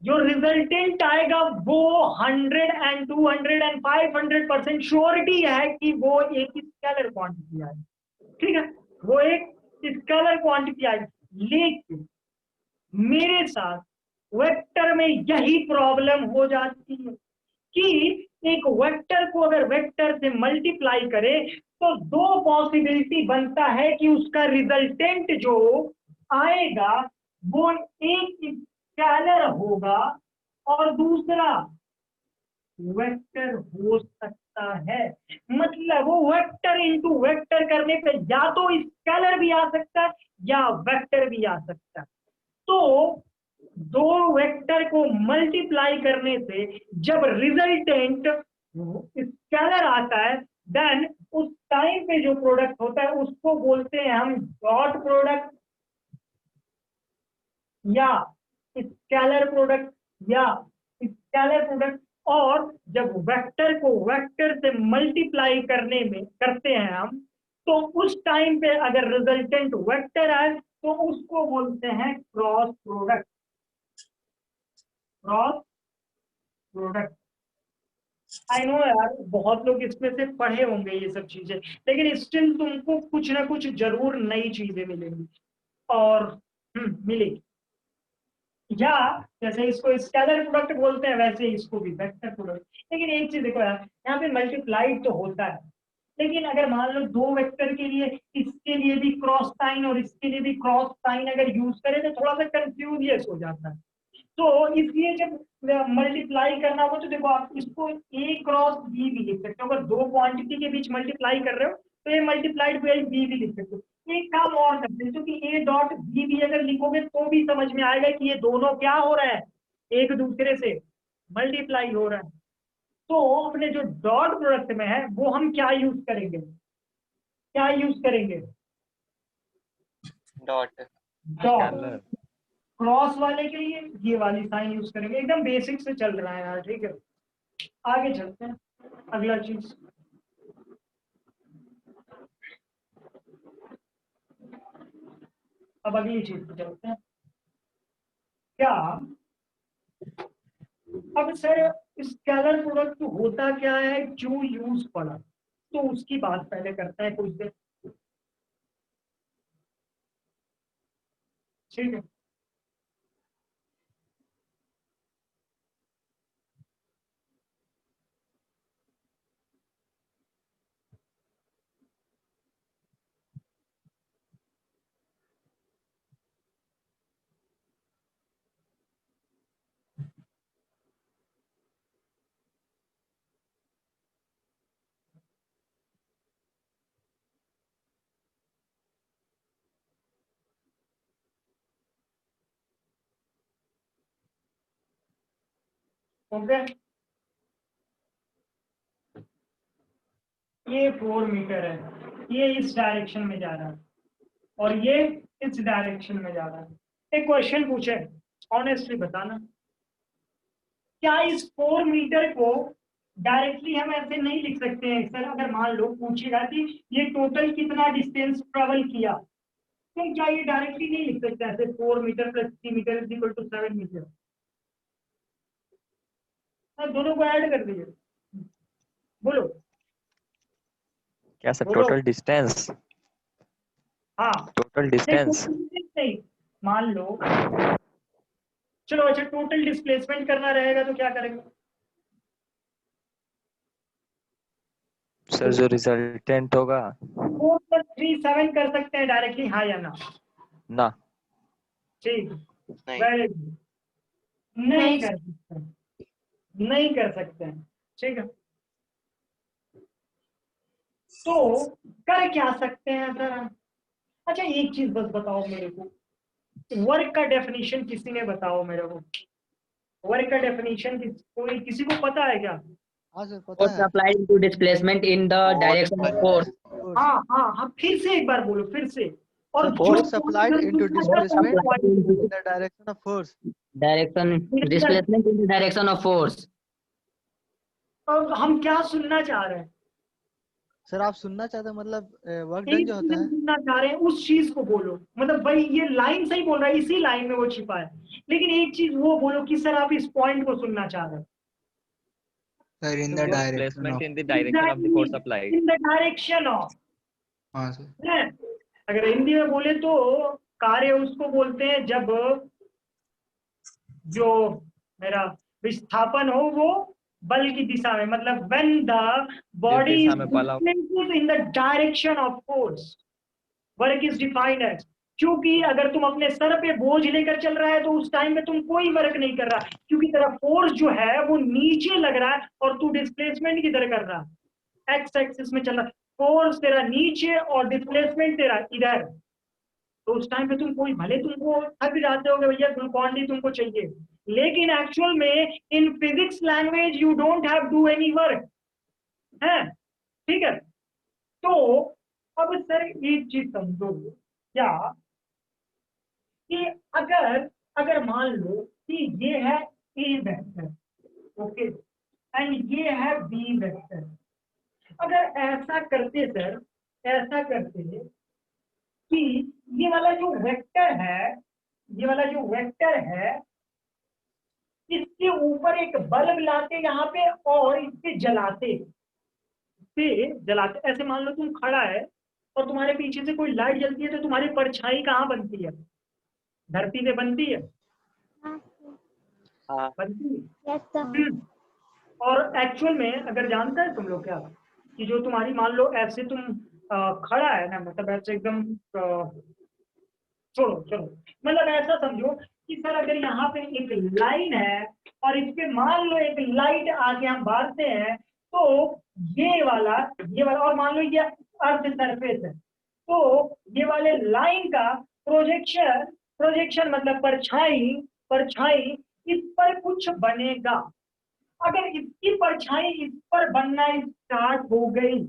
S1: जो रिजल्टेंट आएगा वो 100 and 200 and 500% श्योरिटी है कि वो एक स्केलर क्वांटिटी आएगी। ठीक है, वो एक स्केलर क्वांटिटी आएगी। लेकिन मेरे साथ वेक्टर में यही प्रॉब्लम हो जाती है कि एक वेक्टर को अगर वेक्टर से मल्टीप्लाई करे तो दो पॉसिबिलिटी बनता है कि उसका रिजल्टेंट जो आएगा वो एक स्केलर होगा और दूसरा वेक्टर हो सकता है। मतलब वो वेक्टर इनटू वेक्टर करने पे या तो स्केलर भी आ सकता है या वेक्टर भी आ सकता है। तो दो वेक्टर को मल्टीप्लाई करने से जब रिजल्टेंट स्केलर आता है, देन उस टाइम पे जो प्रोडक्ट होता है उसको बोलते हैं हम डॉट प्रोडक्ट या स्केलर प्रोडक्ट या स्केलर प्रोडक्ट। और जब वेक्टर को वेक्टर से मल्टीप्लाई करते हैं हम, तो उस टाइम पे अगर रिजल्टेंट वेक्टर आए तो उसको बोलते हैं cross product, cross product. I know यार, बहुत लोग इसमें से पढ़े होंगे ये सब चीजें, लेकिन स्टिल तुमको कुछ ना कुछ जरूर नई चीजें मिलेंगी और मिलेगी। या जैसे इसको स्केलर प्रोडक्ट बोलते हैं वैसे इसको भी वेक्टर प्रोडक्ट। लेकिन एक चीज देखो यार, यहाँ पे मल्टीप्लाइड तो होता है, लेकिन अगर मान लो दो वेक्टर के लिए इसके लिए भी क्रॉस साइन और इसके लिए भी क्रॉस साइन अगर यूज करें तो थोड़ा सा कंफ्यूजियस हो जाता है। तो इसलिए जब मल्टीप्लाई करना हो तो देखो, आप इसको ए क्रॉस बी भी लिख सकते हो। अगर दो क्वांटिटी के बीच मल्टीप्लाई कर रहे हो तो ये मल्टीप्लाइड बाई बी भी लिख सकते हो। एक काम और करते हैं, क्योंकि ए डॉट बी भी अगर लिखोगे तो भी समझ में आएगा कि ये दोनों क्या हो रहा है, एक दूसरे से मल्टीप्लाई हो रहा है। तो अपने जो डॉट प्रोडक्ट में है वो हम क्या यूज करेंगे, क्या यूज करेंगे?
S6: डॉट।
S1: डॉट। क्रॉस वाले के लिए ये वाली साइन यूज करेंगे। एकदम बेसिक से चल रहा है यार, ठीक है। आगे चलते हैं, अगला चीज। अब अगली चीज पे चलते हैं। क्या अब सर स्केलर प्रोडक्ट होता क्या है, क्यों यूज पड़ा, तो उसकी बात पहले करते हैं कुछ देर, ठीक है। ओके, ये 4 मीटर है, ये इस डायरेक्शन में जा रहा है और ये इस डायरेक्शन में जा रहा है। एक क्वेश्चन पूछे, ऑनेस्टली बताना, क्या इस 4 मीटर को डायरेक्टली हम ऐसे नहीं लिख सकते हैं सर? अगर मान लो पूछेगा कि ये टोटल कितना डिस्टेंस ट्रेवल किया, तो क्या ये डायरेक्टली नहीं लिख सकते ऐसे 4 metre plus 3 metre is equal to 7 metre? दोनों को ऐड कर दीजिए, बोलो
S10: क्या सर?
S1: बोलो।
S10: Total distance?
S1: हाँ,
S10: टोटल डिस्टेंस
S1: नहीं, मान लो चलो अच्छा टोटल डिस्प्लेसमेंट करना रहेगा तो क्या करेंगे
S10: सर? जो रिजल्टेंट होगा
S1: 4 + 3 7 कर सकते हैं डायरेक्टली, हाँ या ना?
S10: ना।
S1: ठीक,
S6: नहीं।
S1: वेरी गुड, नहीं कर सकते, नहीं कर सकते हैं, ठीक है। तो कर क्या सकते हैं सर? अच्छा एक चीज बस बताओ मेरे को, वर्क का डेफिनेशन किसी ने बताओ मेरे को, वर्क का डेफिनेशन कोई किसी को पता है क्या?
S7: हाँ सर पता
S5: Force
S7: है।
S5: applied into displacement in the direction of force.
S1: हाँ हाँ हाँ, फिर से एक बार बोलो, फिर से। और
S7: Force applied into displacement
S5: applied
S7: in
S5: into
S7: the direction of force.
S5: displacement in the direction of force.
S1: और हम क्या सुनना चाह रहे हैं?
S7: सर आप सुनना चाहते हैं मतलब वर्क डन
S1: एक
S7: जो
S1: चीज
S7: होता है।
S1: सुनना चाह रहे हैं, उस चीज को बोलो, मतलब भाई ये लाइन सही बोल रहा है, इसी लाइन में वो छिपा है, लेकिन एक चीज वो बोलो कि सर आप इस पॉइंट को सुनना चाह रहे हैं।
S8: Sir in the direction
S10: displacement
S8: of,
S10: in the direction of the force applied.
S1: In the direction of,
S8: हाँ सर,
S1: है। अगर हिंदी में बोले तो कार्य उसको बोलते हैं जब जो मेरा विस्थापन हो वो बल की दिशा में, मतलब when the body
S10: Disha
S1: is
S10: में बल हो।
S1: displaced in the direction of force, work is defined as, क्योंकि अगर तुम अपने सर पे बोझ लेकर चल रहा है तो उस टाइम में तुम कोई वर्क नहीं कर रहा, क्योंकि तेरा फोर्स जो है वो नीचे लग रहा है और तू डिस्प्लेसमेंट किधर कर रहा है, एक्स एक्सिस में चल रहा है, फोर्स तेरा नीचे और डिस्प्लेसमेंट तेरा इधर, तो उस टाइम पे तुम कोई भले तुमको थक जाते हो भैया ग्लूकॉन डी तुमको चाहिए, लेकिन एक्चुअल में in physics language you don't have do any work, है, ठीक है। तो अब सर एक चीज समझो क्या, कि अगर मान लो कि ये है ए वेक्टर, ओके, एंड ये है बी वेक्टर, अगर ऐसा करते सर, ऐसा करते कि ये वाला जो वेक्टर है, ये वाला जो वेक्टर है, इसके ऊपर एक बल्ब लाते यहाँ पे और इससे जलाते, ऐसे मान लो तुम खड़ा है और तुम्हारे पीछे से कोई लाइट जलती है तो तुम्हारी परछाई कहाँ बनती है? धरती पे बनती है, बनती है। और एक्चुअल में अगर जानता है तुम लोग क्या, कि जो तुम्हारी मान लो ऐसे तुम खड़ा है ना, मतलब ऐसे एकदम छोड़ो मतलब ऐसा समझो कि सर अगर यहाँ पे एक लाइन है और इस पे मान लो एक लाइट आके हम बांधते हैं, तो ये वाला और मान लो ये अर्थ सरफेस है, तो ये वाले लाइन का प्रोजेक्शन मतलब परछाई इस पर कुछ बनेगा। अगर इसकी परछाई इस पर बनना स्टार्ट हो गई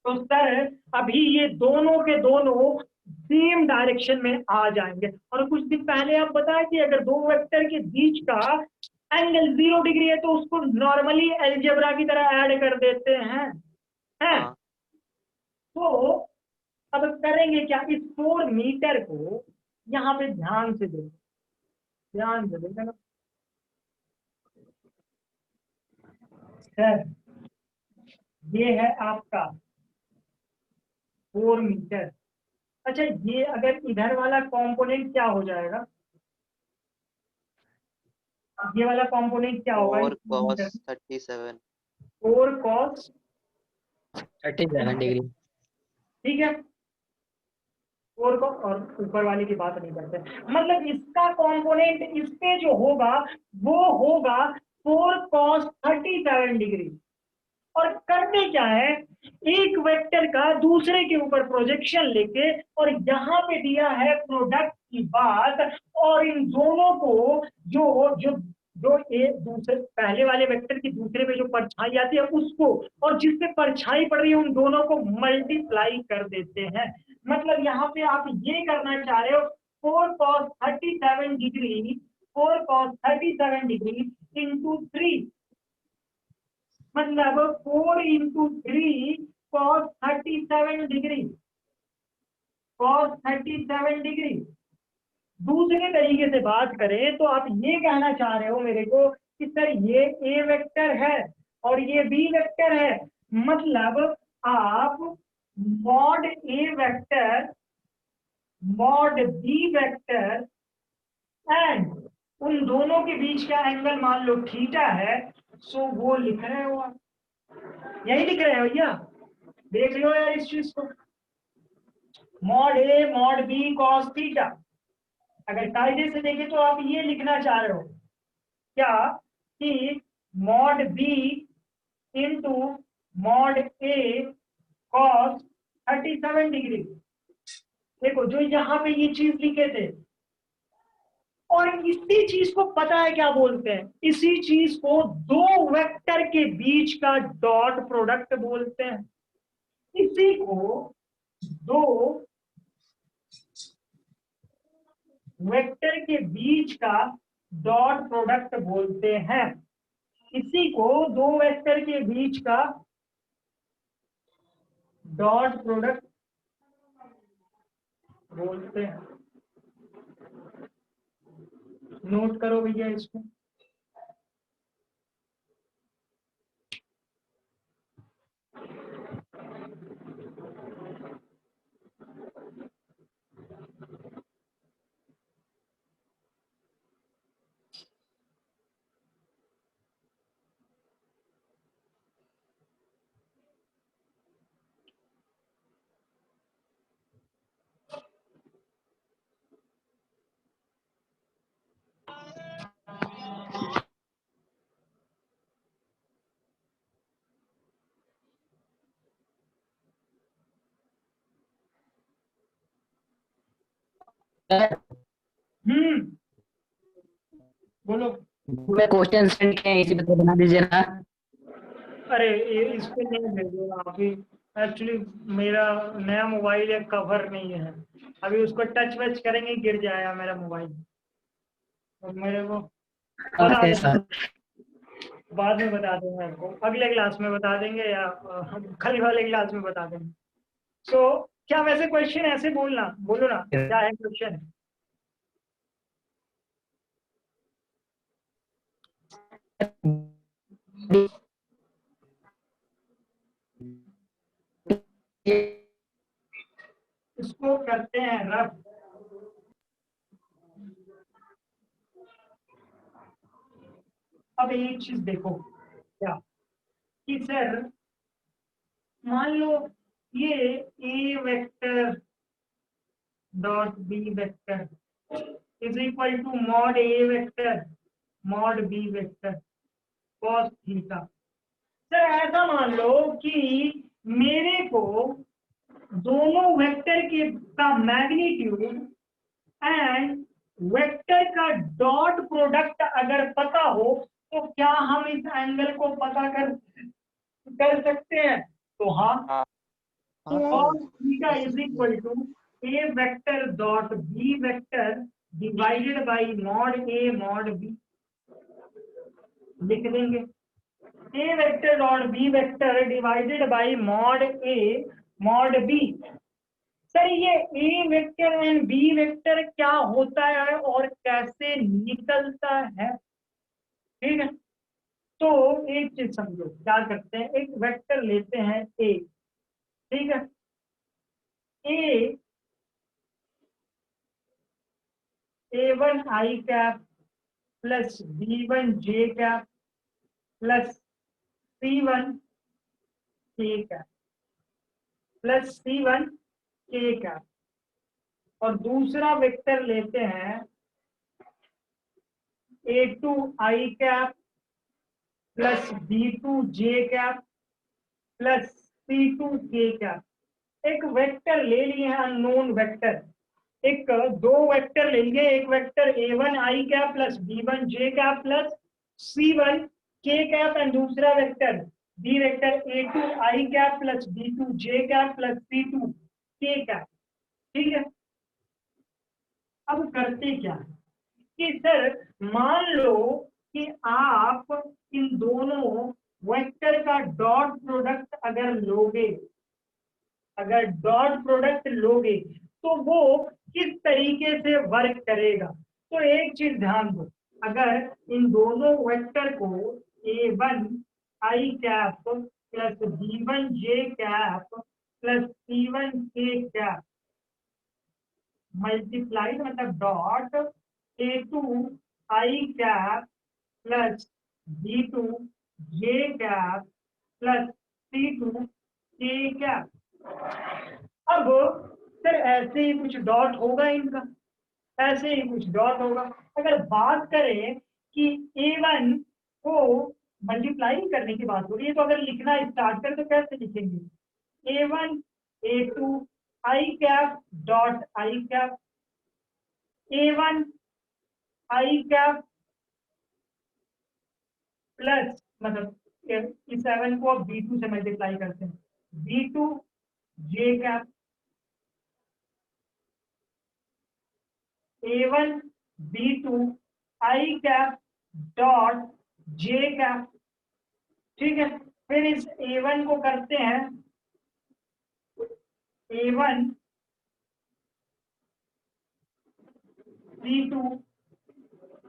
S1: तो सर अभी ये दोनों के दोनों सेम डायरेक्शन में आ जाएंगे। और कुछ दिन पहले आप बताए कि अगर दो वेक्टर के बीच का एंगल 0 डिग्री है तो उसको नॉर्मली अलजेब्रा की तरह ऐड कर देते हैं, हैं? तो अब करेंगे क्या, इस 4 मीटर को यहाँ पे ध्यान से देखना सर, ये है आपका 4 मीटर। अच्छा ये अगर इधर वाला कंपोनेंट क्या हो जाएगा, ये वाला कंपोनेंट क्या होगा?
S6: 4 cos 37,
S1: 4 cos
S5: 37 डिग्री,
S1: ठीक है। 4 को और ऊपर वाले की बात नहीं करते, मतलब इसका कंपोनेंट इस पे जो होगा वो होगा 4 cos 37 डिग्री। और करते क्या है, एक वेक्टर का दूसरे के ऊपर प्रोजेक्शन लेके और यहाँ पे दिया है प्रोडक्ट की बात, और इन दोनों को जो जो जो एक दूसरे पहले वाले वेक्टर की दूसरे पे जो परछाई आती है उसको, और जिस पे परछाई पड़ रही है उन दोनों को मल्टीप्लाई कर देते हैं। मतलब यहाँ पे आप ये करना चाह रहे हो 4 cos 37 degree 4 cos 37 degree into 3, मतलब 4 into 3 cos 37 degree cos 37 degree. दूसरे तरीके से बात करें तो आप ये कहना चाह रहे हो मेरे को कि सर ये ए वेक्टर है और ये बी वेक्टर है, मतलब आप mod A vector mod B vector and उन दोनों के बीच का एंगल मान लो थीटा है, सो वो लिख रहे हो आप, यही लिख रहे हो भैया, देख लो यार इस चीज को, mod A mod B cos theta. अगर कायदे से देखें तो आप ये लिखना चाह रहे हो क्या कि मॉड बी इंटू मॉड ए कॉस 37 डिग्री। देखो जो यहाँ पे ये चीज लिखे थे, और इसी चीज को पता है क्या बोलते हैं, इसी चीज को दो वेक्टर के बीच का डॉट प्रोडक्ट बोलते हैं। इसी को दो वेक्टर के बीच का डॉट प्रोडक्ट बोलते हैं। इसी को दो वेक्टर के बीच का डॉट प्रोडक्ट बोलते हैं। नोट करो भैया इसको। बोलो।
S5: मैं क्वेश्चन सेंड किए हैं, इसी पे तो बना दीजिए ना।
S1: अरे इस पे नहीं भेजो आप ही, एक्चुअली मेरा नया मोबाइल है, कवर नहीं है, अभी उसको टच वच करेंगे गिर जाएगा मेरा मोबाइल, तो मेरे को बता देना, बाद में बता देंगे आपको, अगले क्लास में बता देंगे या कल वाले क्लास में बता देंगे। सो क्या वैसे क्वेश्चन ऐसे बोलना, बोलो ना क्या है क्वेश्चन। इसको करते हैं रफ। अब एक चीज देखो क्या कि सर मान लो ये A vector dot B vector is equal to mod A vector mod B vector cos theta. Sir ऐसा मान लो कि मेरे को दोनों वेक्टर के का मैग्नीट्यूड एंड वेक्टर का डॉट प्रोडक्ट अगर पता हो तो क्या हम इस एंगल को पता कर सकते हैं? तो हाँ, cos theta is equal to A vector dot B vector divided by mod A mod B, लिख देंगे A vector dot B vector divided by mod A mod B. Sir ये A vector and B vector क्या होता है और कैसे निकलता है? ठीक है, तो एक चीज समझो, क्या करते हैं, एक वेक्टर लेते हैं ए, ठीक है, A1 i cap plus B1 j cap plus C1 k cap plus C1 k cap, और दूसरा वेक्टर लेते हैं A2 i cap plus B2 j cap plus C2 k cap. एक वेक्टर ले लिए हैं अननोन वेक्टर, एक दो वेक्टर ले लिए, एक vector A1 i cap plus B1 j cap plus C1 k cap and दूसरा vector B vector A two i cap plus B two j cap plus C two k cap. ठीक है, अब करते क्या है कि सर मान लो कि आप इन दोनों वेक्टर का डॉट प्रोडक्ट अगर लोगे, अगर डॉट प्रोडक्ट लोगे तो वो किस तरीके से वर्क करेगा। तो एक चीज ध्यान दो, अगर इन दोनों वेक्टर को a1 i cap plus b1 j cap plus c1 k cap multiplied मतलब dot a2 i cap plus b2 j cap plus c2 k cap. अब सर ऐसे ही कुछ डॉट होगा इनका, ऐसे ही कुछ डॉट होगा। अगर बात करें कि a1 को मल्टीप्लाई करने की बात हो रही है तो अगर लिखना स्टार्ट करें तो कैसे लिखेंगे, a1 a2 i cap dot i cap, a1 i cap plus मतलब इस 7 को अब b2 से मल्टीप्लाई करते हैं, b2 j cap, a1 b2 i cap dot j cap. ठीक है, फिर इस a1 को करते हैं a1 c2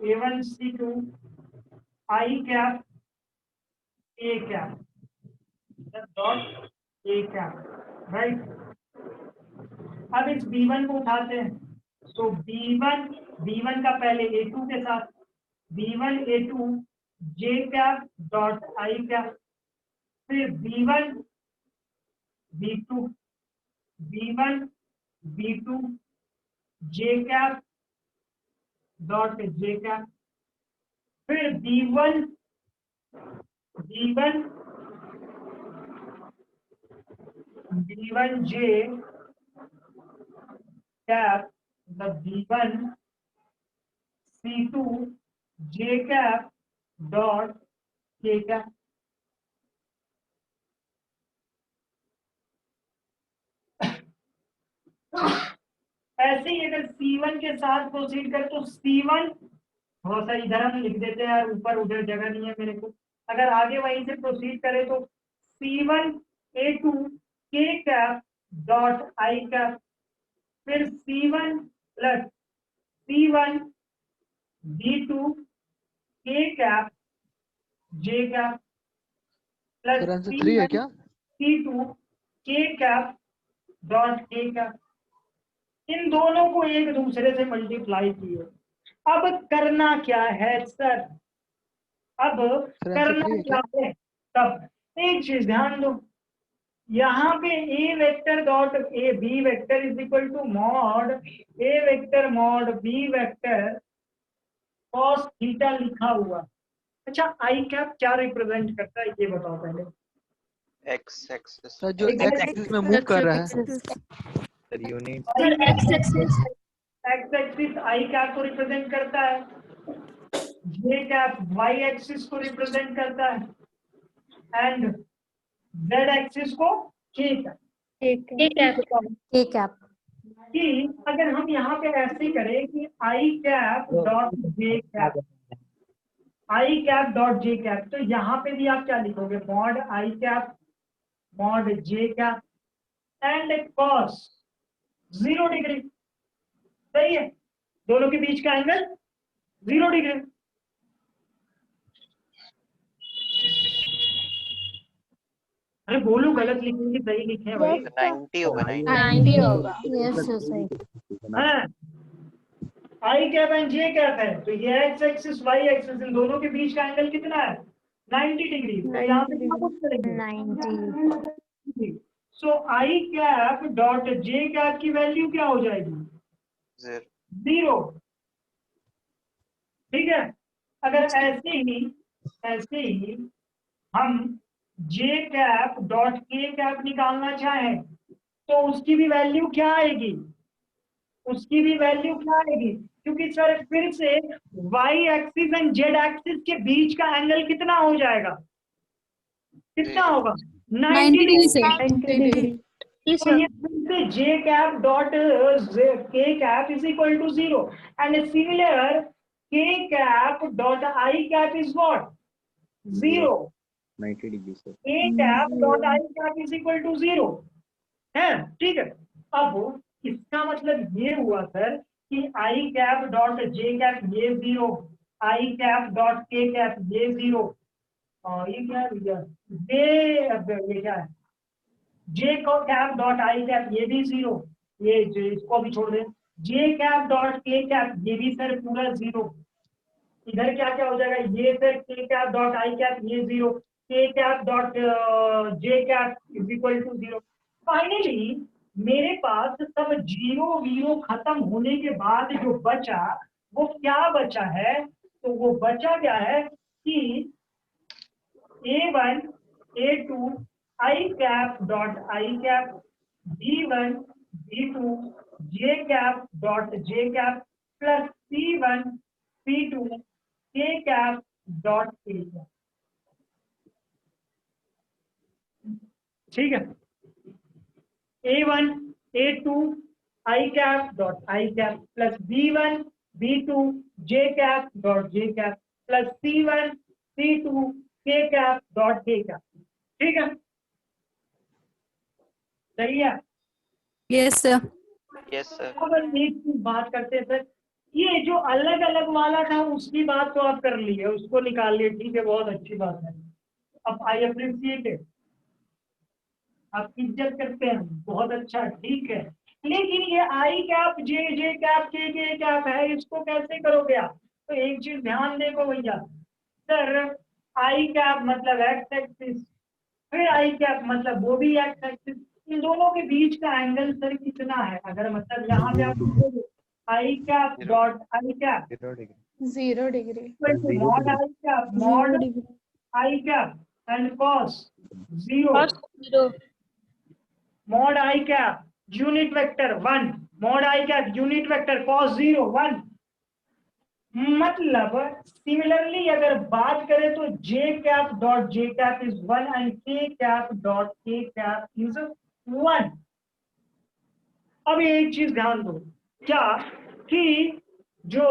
S1: a1 c2 i cap a cap dot a cap, right. अब इस b1 को उठाते हैं, तो b1 का पहले a2 के साथ b1 a2 j cap dot i cap, फिर b1 b2 j cap dot j cap, फिर b1 j कैप मतलब b1 c2 j cap dot k cap. ऐसे ही अगर C1 के साथ प्रोसीड कर तो C1 थोड़ा सा इधर हम लिख देते हैं यार, ऊपर उधर जगह नहीं है मेरे को। अगर आगे वहीं से प्रोसीड करें तो C1 A2 K cap dot I cap, फिर C1 plus C1 B2 K cap J cap plus
S7: C3 है क्या?
S1: C2 K cap dot K cap. इन दोनों को एक दूसरे से मल्टीप्लाई किए। अब करना क्या है सर, अब करना क्या है, तब एक चीज ध्यान दो, यहाँ पे a vector dot a b vector is equal to mod a vector mod b vector cos theta लिखा हुआ। अच्छा आई कैप क्या रिप्रेजेंट करता है ये बताओ पहले।
S6: एक्स एक्सिस
S7: जो एक्स एक्सिस में मूव कर रहा है
S1: एक्स एक्सिस आई कैप को रिप्रेजेंट करता है, जे कैप वाई एक्सिस को रिप्रेजेंट करता है एंड जेड एक्सिस को के कैप। कि अगर हम यहाँ पे ऐसे करें कि आई कैप डॉट जे कैप, आई कैप डॉट जे कैप, तो यहाँ पे भी आप क्या लिखोगे, mod I cap mod J cap and cos 0 degree. सही है, दोनों के बीच का एंगल 0 डिग्री। अरे बोलू गलत लिखेंगे सही लिखे भाई।
S6: 90 होगा,
S9: 90 होगा। यस सही।
S1: हाँ, i cap and j cap है तो ये एक्स एक्सिस वाई एक्सिस इन दोनों के बीच का एंगल कितना है 90 डिग्री। तो यहाँ पे क्या पुट करेंगे 90। सो आई कैप डॉट जे कैप की वैल्यू क्या हो जाएगी 0। ठीक है, अगर ऐसे ही हम जे कैप डॉट के कैप निकालना चाहें तो उसकी भी वैल्यू क्या आएगी, उसकी भी वैल्यू क्या आएगी, क्योंकि सर फिर से Y axis and Z axis के बीच का एंगल कितना हो जाएगा, कितना होगा 90 डिग्री। तो ये फिर से J cap dot K cap is equal to 0 and similar K cap dot I cap is what 0।
S10: 90 डिग्री sir.
S1: K cap dot I cap is equal to 0 है, ठीक है। अब इसका मतलब ये हुआ सर कि आई कैप डॉट जे कैप ये 0, आई कैप डॉट के कैप ये 0, और ये क्या है भैया, ये क्या है, जे कैप डॉट आई कैप ये भी 0, ये इसको भी छोड़ दें, जे कैप डॉट के कैप ये भी सर पूरा 0। इधर क्या क्या हो जाएगा, ये sir K cap dot I cap ये 0, k cap dot j cap is equal to 0। Finally मेरे पास सब जीरो वीरो खत्म होने के बाद जो बचा वो क्या बचा है, तो वो बचा क्या है कि A1 A2 I cap dot I cap B1 B2 J cap dot J cap plus C1 C2 K cap dot K cap। ठीक है, A1 A2 I cap dot I cap plus B1 B2 J cap dot J cap plus C1 C2 K cap dot K cap। ठीक है, सही है।
S11: Yes sir.
S6: Yes sir.
S1: अब एक चीज बात करते हैं सर, ये जो अलग अलग वाला था उसकी बात तो आप कर लिए, उसको निकाल लिए, ठीक है, बहुत अच्छी बात है। अब आई अप्रिशिएट इट, आप इज्जत करते हैं, बहुत अच्छा, ठीक है। लेकिन ये आई कैप जे कैप के कैप है, इसको कैसे करोगे आप? तो एक चीज ध्यान देखो भैया, सर आई कैप मतलब एक्स एक्सिस, फिर आई कैप मतलब वो भी एक्स एक्सिस, इन दोनों के बीच का एंगल सर कितना है? अगर मतलब यहाँ पे आप I cap dot I cap
S2: 0 degree
S1: mod I cap mod I cap and cos 0 mod I cap unit vector 1 mod I cap unit vector cos 0 1। मतलब सिमिलरली अगर बात करें तो j cap dot j cap is 1 and k cap dot k cap is 1। अब एक चीज ध्यान दो, क्या कि जो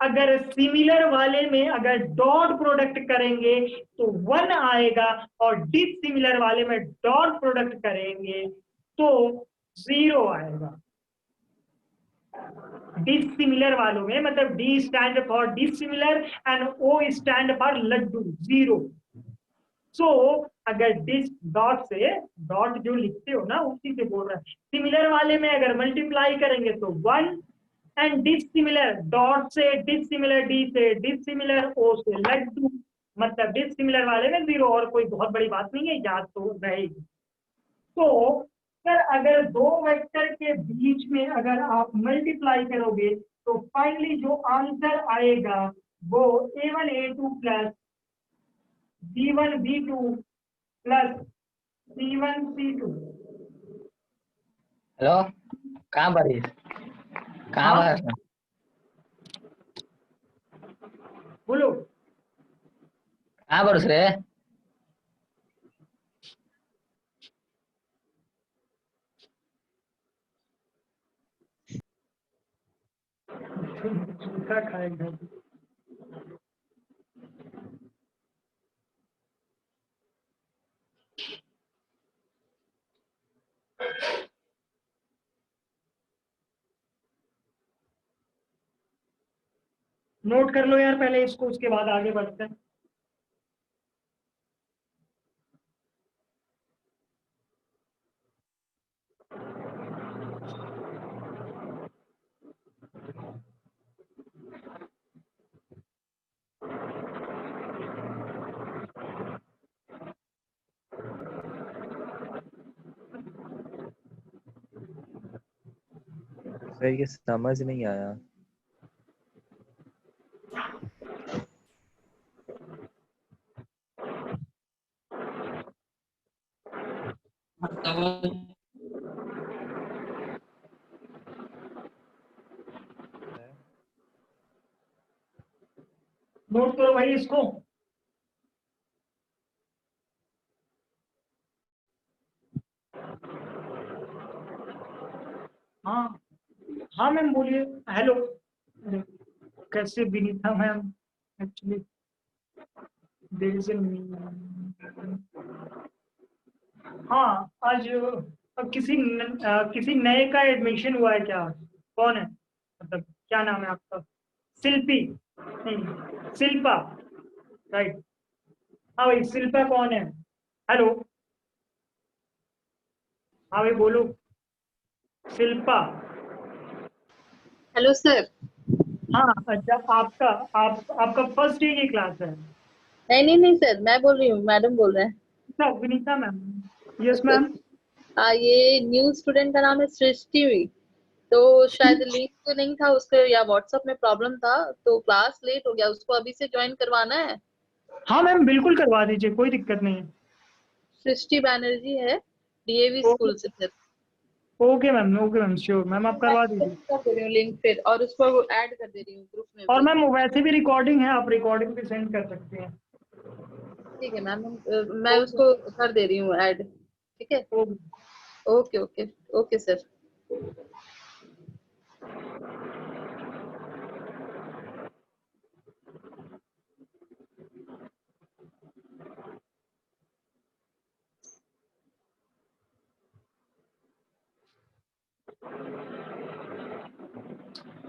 S1: अगर सिमिलर वाले में अगर डॉट प्रोडक्ट करेंगे तो 1 आएगा, और डिसिमिलर वाले में डॉट प्रोडक्ट करेंगे तो 0 आएगा। डिसिमिलर वालों में मतलब D stand for dissimilar and O stand for लड्डू 0। सो अगर डिस डॉट से डॉट जो लिखते हो ना उसी से बोल रहा है, सिमिलर वाले में अगर मल्टीप्लाई करेंगे तो 1 एंड डिसिमिलर डॉट से डिसिमिलर डी से डिसिमिलर ओ से लड्डू, मतलब डिसिमिलर वाले में 0, और कोई बहुत बड़ी बात नहीं है, याद तो रहेगी। तो सर अगर दो वेक्टर के बीच में अगर आप मल्टीप्लाई करोगे तो फाइनली जो आंसर आएगा वो A1 A2 plus B1 B2 plus C1 C2।
S5: Hello, कहाँ पर है? कहाँ पर?
S1: बोलो
S5: कहाँ पर रे?
S1: क्या खाएगा? नोट कर लो यार पहले इसको, उसके बाद आगे बढ़ते हैं।
S10: सर ये समझ नहीं आया।
S1: नोट करो भाई इसको। हाँ हाँ मैम बोलिए। हेलो, कैसे Vinita ma'am? Actually there is हाँ आज किसी नए का एडमिशन हुआ है क्या? कौन है, मतलब क्या नाम है आपका? शिल्पी? नहीं, शिल्पा, राइट। हाँ भाई, शिल्पा कौन है? हेलो, हाँ भाई बोलो। शिल्पा?
S12: Hello sir.
S1: हाँ अच्छा, आपका फर्स्ट डे की क्लास है?
S12: नहीं नहीं नहीं सर, मैं बोल रही हूँ, मैडम बोल रहे हैं।
S1: अच्छा, विनीता मैम? Yes ma'am.
S12: ये न्यू स्टूडेंट का नाम है सृष्टि। तो शायद लिंक तो नहीं था उसके, या व्हाट्सएप में प्रॉब्लम था, तो क्लास लेट हो गया। उसको अभी से ज्वाइन करवाना है।
S1: हाँ मैम बिल्कुल करवा दीजिए, कोई दिक्कत नहीं है।
S12: सृष्टि बैनर्जी है, डीएवी स्कूल से sir.
S1: Okay ma'am sure ma'am, आप करवा दीजिए।
S12: कर दे रही हूँ लिंक फिर, और उसको ऐड कर दे रही हूँ ग्रुप में
S1: और
S12: भी।
S1: मैम वैसे भी रिकॉर्डिंग है, आप रिकॉर्डिंग भी सेंड कर सकते हैं।
S12: ठीक है मैम, मैं उसको कर दे रही हूँ ऐड। ठीक है, okay okay okay sir.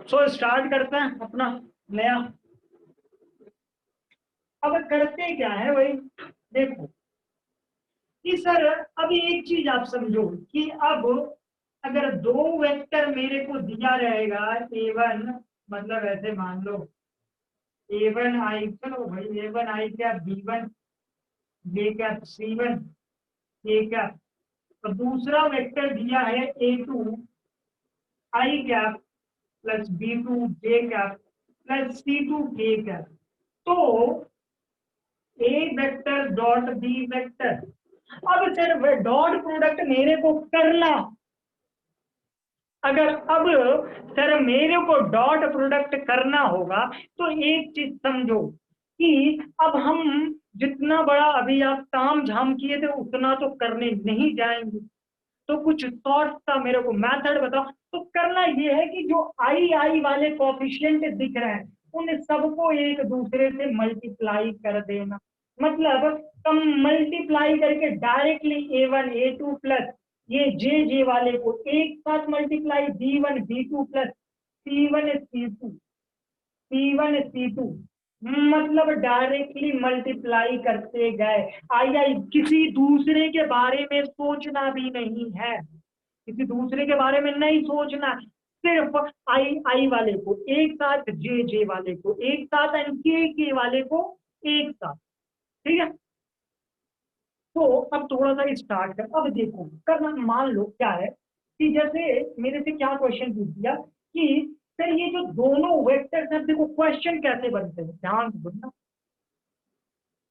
S1: So start करते हैं अपना नया। अब करते क्या है भाई, देखो कि सर अभी एक चीज आप समझो कि अब अगर दो वेक्टर मेरे को दिया रहेगा a1, मतलब ऐसे मान लो a1 i, चलो भाई a1 i क्या b1 ये क्या c1 ये क्या, तो दूसरा वेक्टर दिया है a2 i cap plus b2 j cap plus c2 k cap. तो a vector dot b vector, अब सर डॉट प्रोडक्ट मेरे को करना, अगर अब सर मेरे को डॉट प्रोडक्ट करना होगा तो एक चीज समझो कि अब हम जितना बड़ा अभी आप ताम झाम किए थे उतना तो करने नहीं जाएंगे, तो कुछ शॉर्ट सा मेरे को मेथड बताओ। तो करना ये है कि जो आई आई वाले कोफिशिएंट दिख रहे हैं उन सबको एक दूसरे से मल्टीप्लाई कर देना, मतलब कम मल्टीप्लाई करके डायरेक्टली a1 a2 प्लस ये जे वाले को एक साथ multiply b1 b2 plus c1 c2 मतलब डायरेक्टली मल्टीप्लाई करते गए। आई किसी दूसरे के बारे में सोचना भी नहीं है, किसी दूसरे के बारे में नहीं सोचना, सिर्फ आई आई वाले को एक साथ जे वाले को एक साथ एंड के वाले को एक साथ। ठीक है, तो अब थोड़ा सा स्टार्ट कर। अब देखो करना, मान लो क्या है कि जैसे मेरे से क्या क्वेश्चन पूछ दिया कि सर ये जो दोनों वेक्टर्स हैं, देखो क्वेश्चन कैसे बनते हैं ध्यान से सुनना।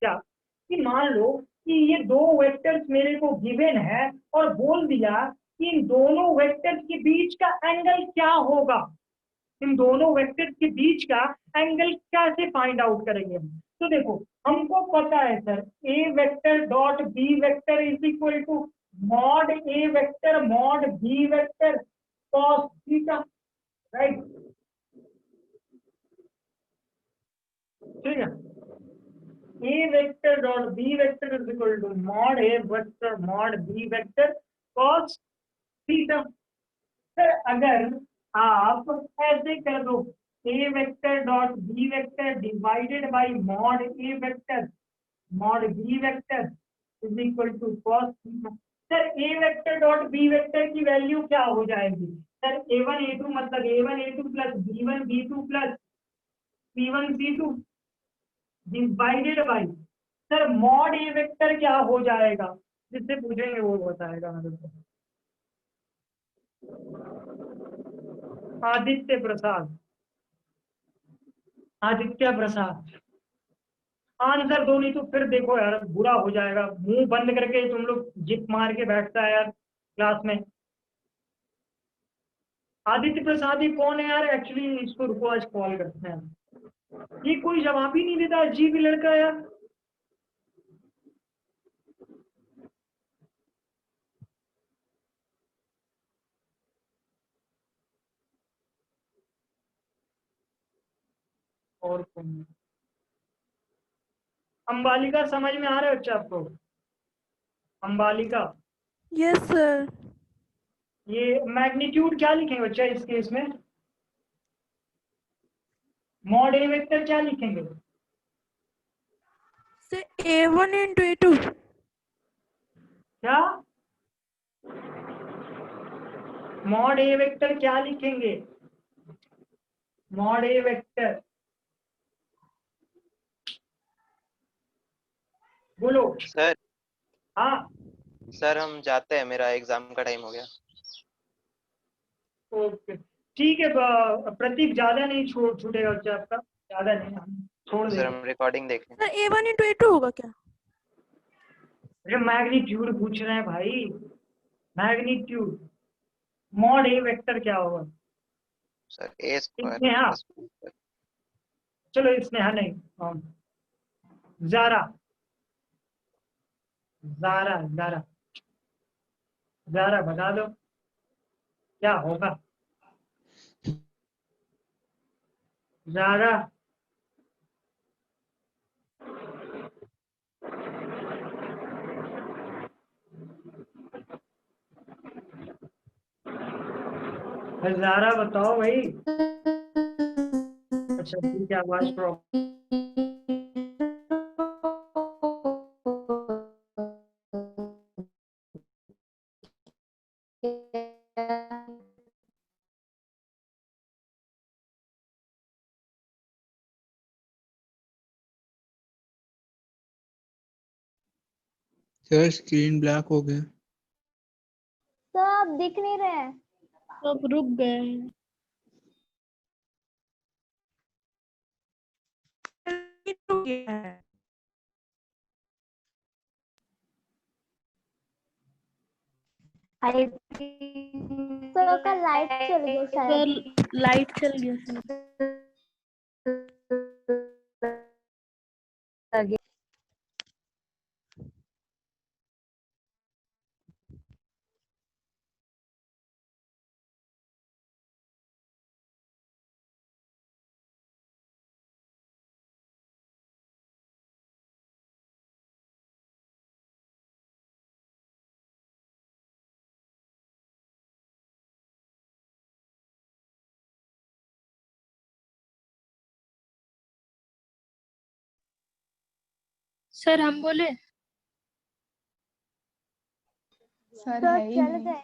S1: क्या कि मान लो कि ये दो वेक्टर्स मेरे को गिवन है और बोल दिया कि इन दोनों वेक्टर्स के बीच का एंगल क्या होगा, इन दोनों वेक्टर्स के बीच का एंगल कैसे फाइंड आउट करेंगे हम। तो देखो हमको पता है sir A vector dot B vector is equal to mod A vector mod B vector cos theta, right? ठीक है, A vector dot B vector is equal to mod A vector mod B vector cos theta. Sir अगर आप ऐसे कर दो A vector dot B vector divided by mod A vector mod B vector is equal to cos theta. Sir A vector dot B vector की value क्या हो जाएगी sir, a1 a2 मतलब a1 a2 plus b1 b2 plus c1 c2 divided by sir mod A vector क्या हो जाएगा, जिससे पूछेंगे वो बताएगा मेरे को। आदित्य प्रसाद, आदित्य प्रसाद आंसर दो, नहीं तो फिर देखो यार बुरा हो जाएगा, मुंह बंद करके तुम लोग जिप मार के बैठता है यार क्लास में। आदित्य प्रसाद ही कौन है यार, एक्चुअली इसको रुको आज कॉल करते हैं। ये कोई जवाब ही नहीं देता, अजीब ही लड़का है यार। और कौन है? अंबालिका समझ में आ रहा है बच्चा आपको? Ambalika,
S11: yes sir.
S1: ये मैग्नीट्यूड क्या लिखेंगे बच्चा इस केस में? मॉड ए वेक्टर क्या लिखेंगे?
S11: Sir A1 into A2।
S1: क्या मॉड ए वेक्टर क्या लिखेंगे? मॉड ए वेक्टर बोलो।
S6: सर
S1: हाँ
S6: सर हम जाते हैं, मेरा एग्जाम का टाइम हो गया।
S1: ओके ठीक है। प्रतीक ज्यादा नहीं छूटेगा बच्चा आपका, ज्यादा नहीं, हम छोड़
S6: सर
S1: देंगे।
S6: हम रिकॉर्डिंग देख लें।
S11: सर A1 into A2 होगा क्या?
S1: अरे मैग्नीट्यूड पूछ रहे हैं भाई, मैग्नीट्यूड। मॉड ए वेक्टर क्या होगा?
S6: Sir A square
S1: Sneha,
S6: plus B square.
S1: चलो स्नेहा नहीं, जारा, जारा जारा जारा बता दो क्या होगा? जारा, जारा बताओ भाई। अच्छा ठीक है, आवाज प्रॉब्लम।
S8: सर स्क्रीन ब्लैक हो गया।
S9: सर आप दिख नहीं रहे हैं।
S3: सब रुक गए हैं।
S9: सर का लाइट चल गया शायद।
S3: सर लाइट चल गया सर। सर हम बोले?
S2: सर
S9: सर
S2: है ही
S9: चल
S2: नहीं।
S9: गए।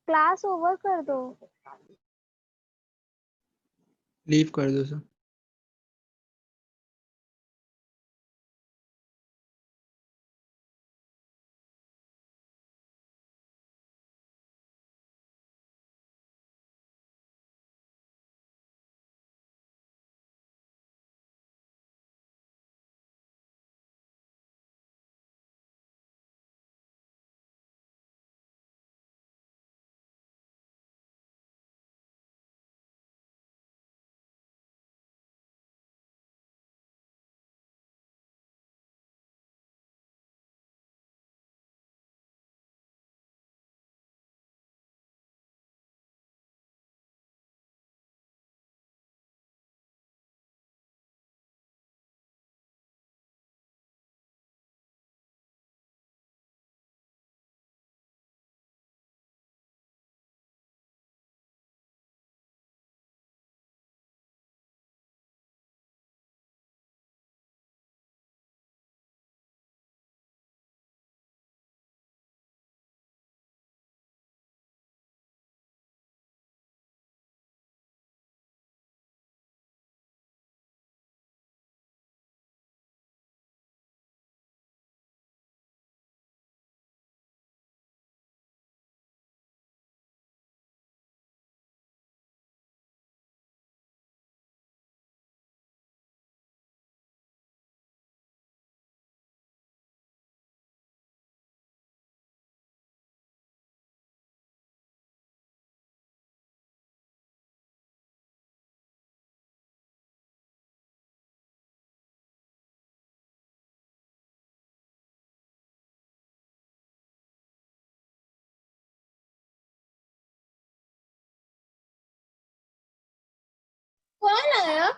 S9: क्लास ओवर कर दो।
S8: लीव कर दो सर।
S12: आया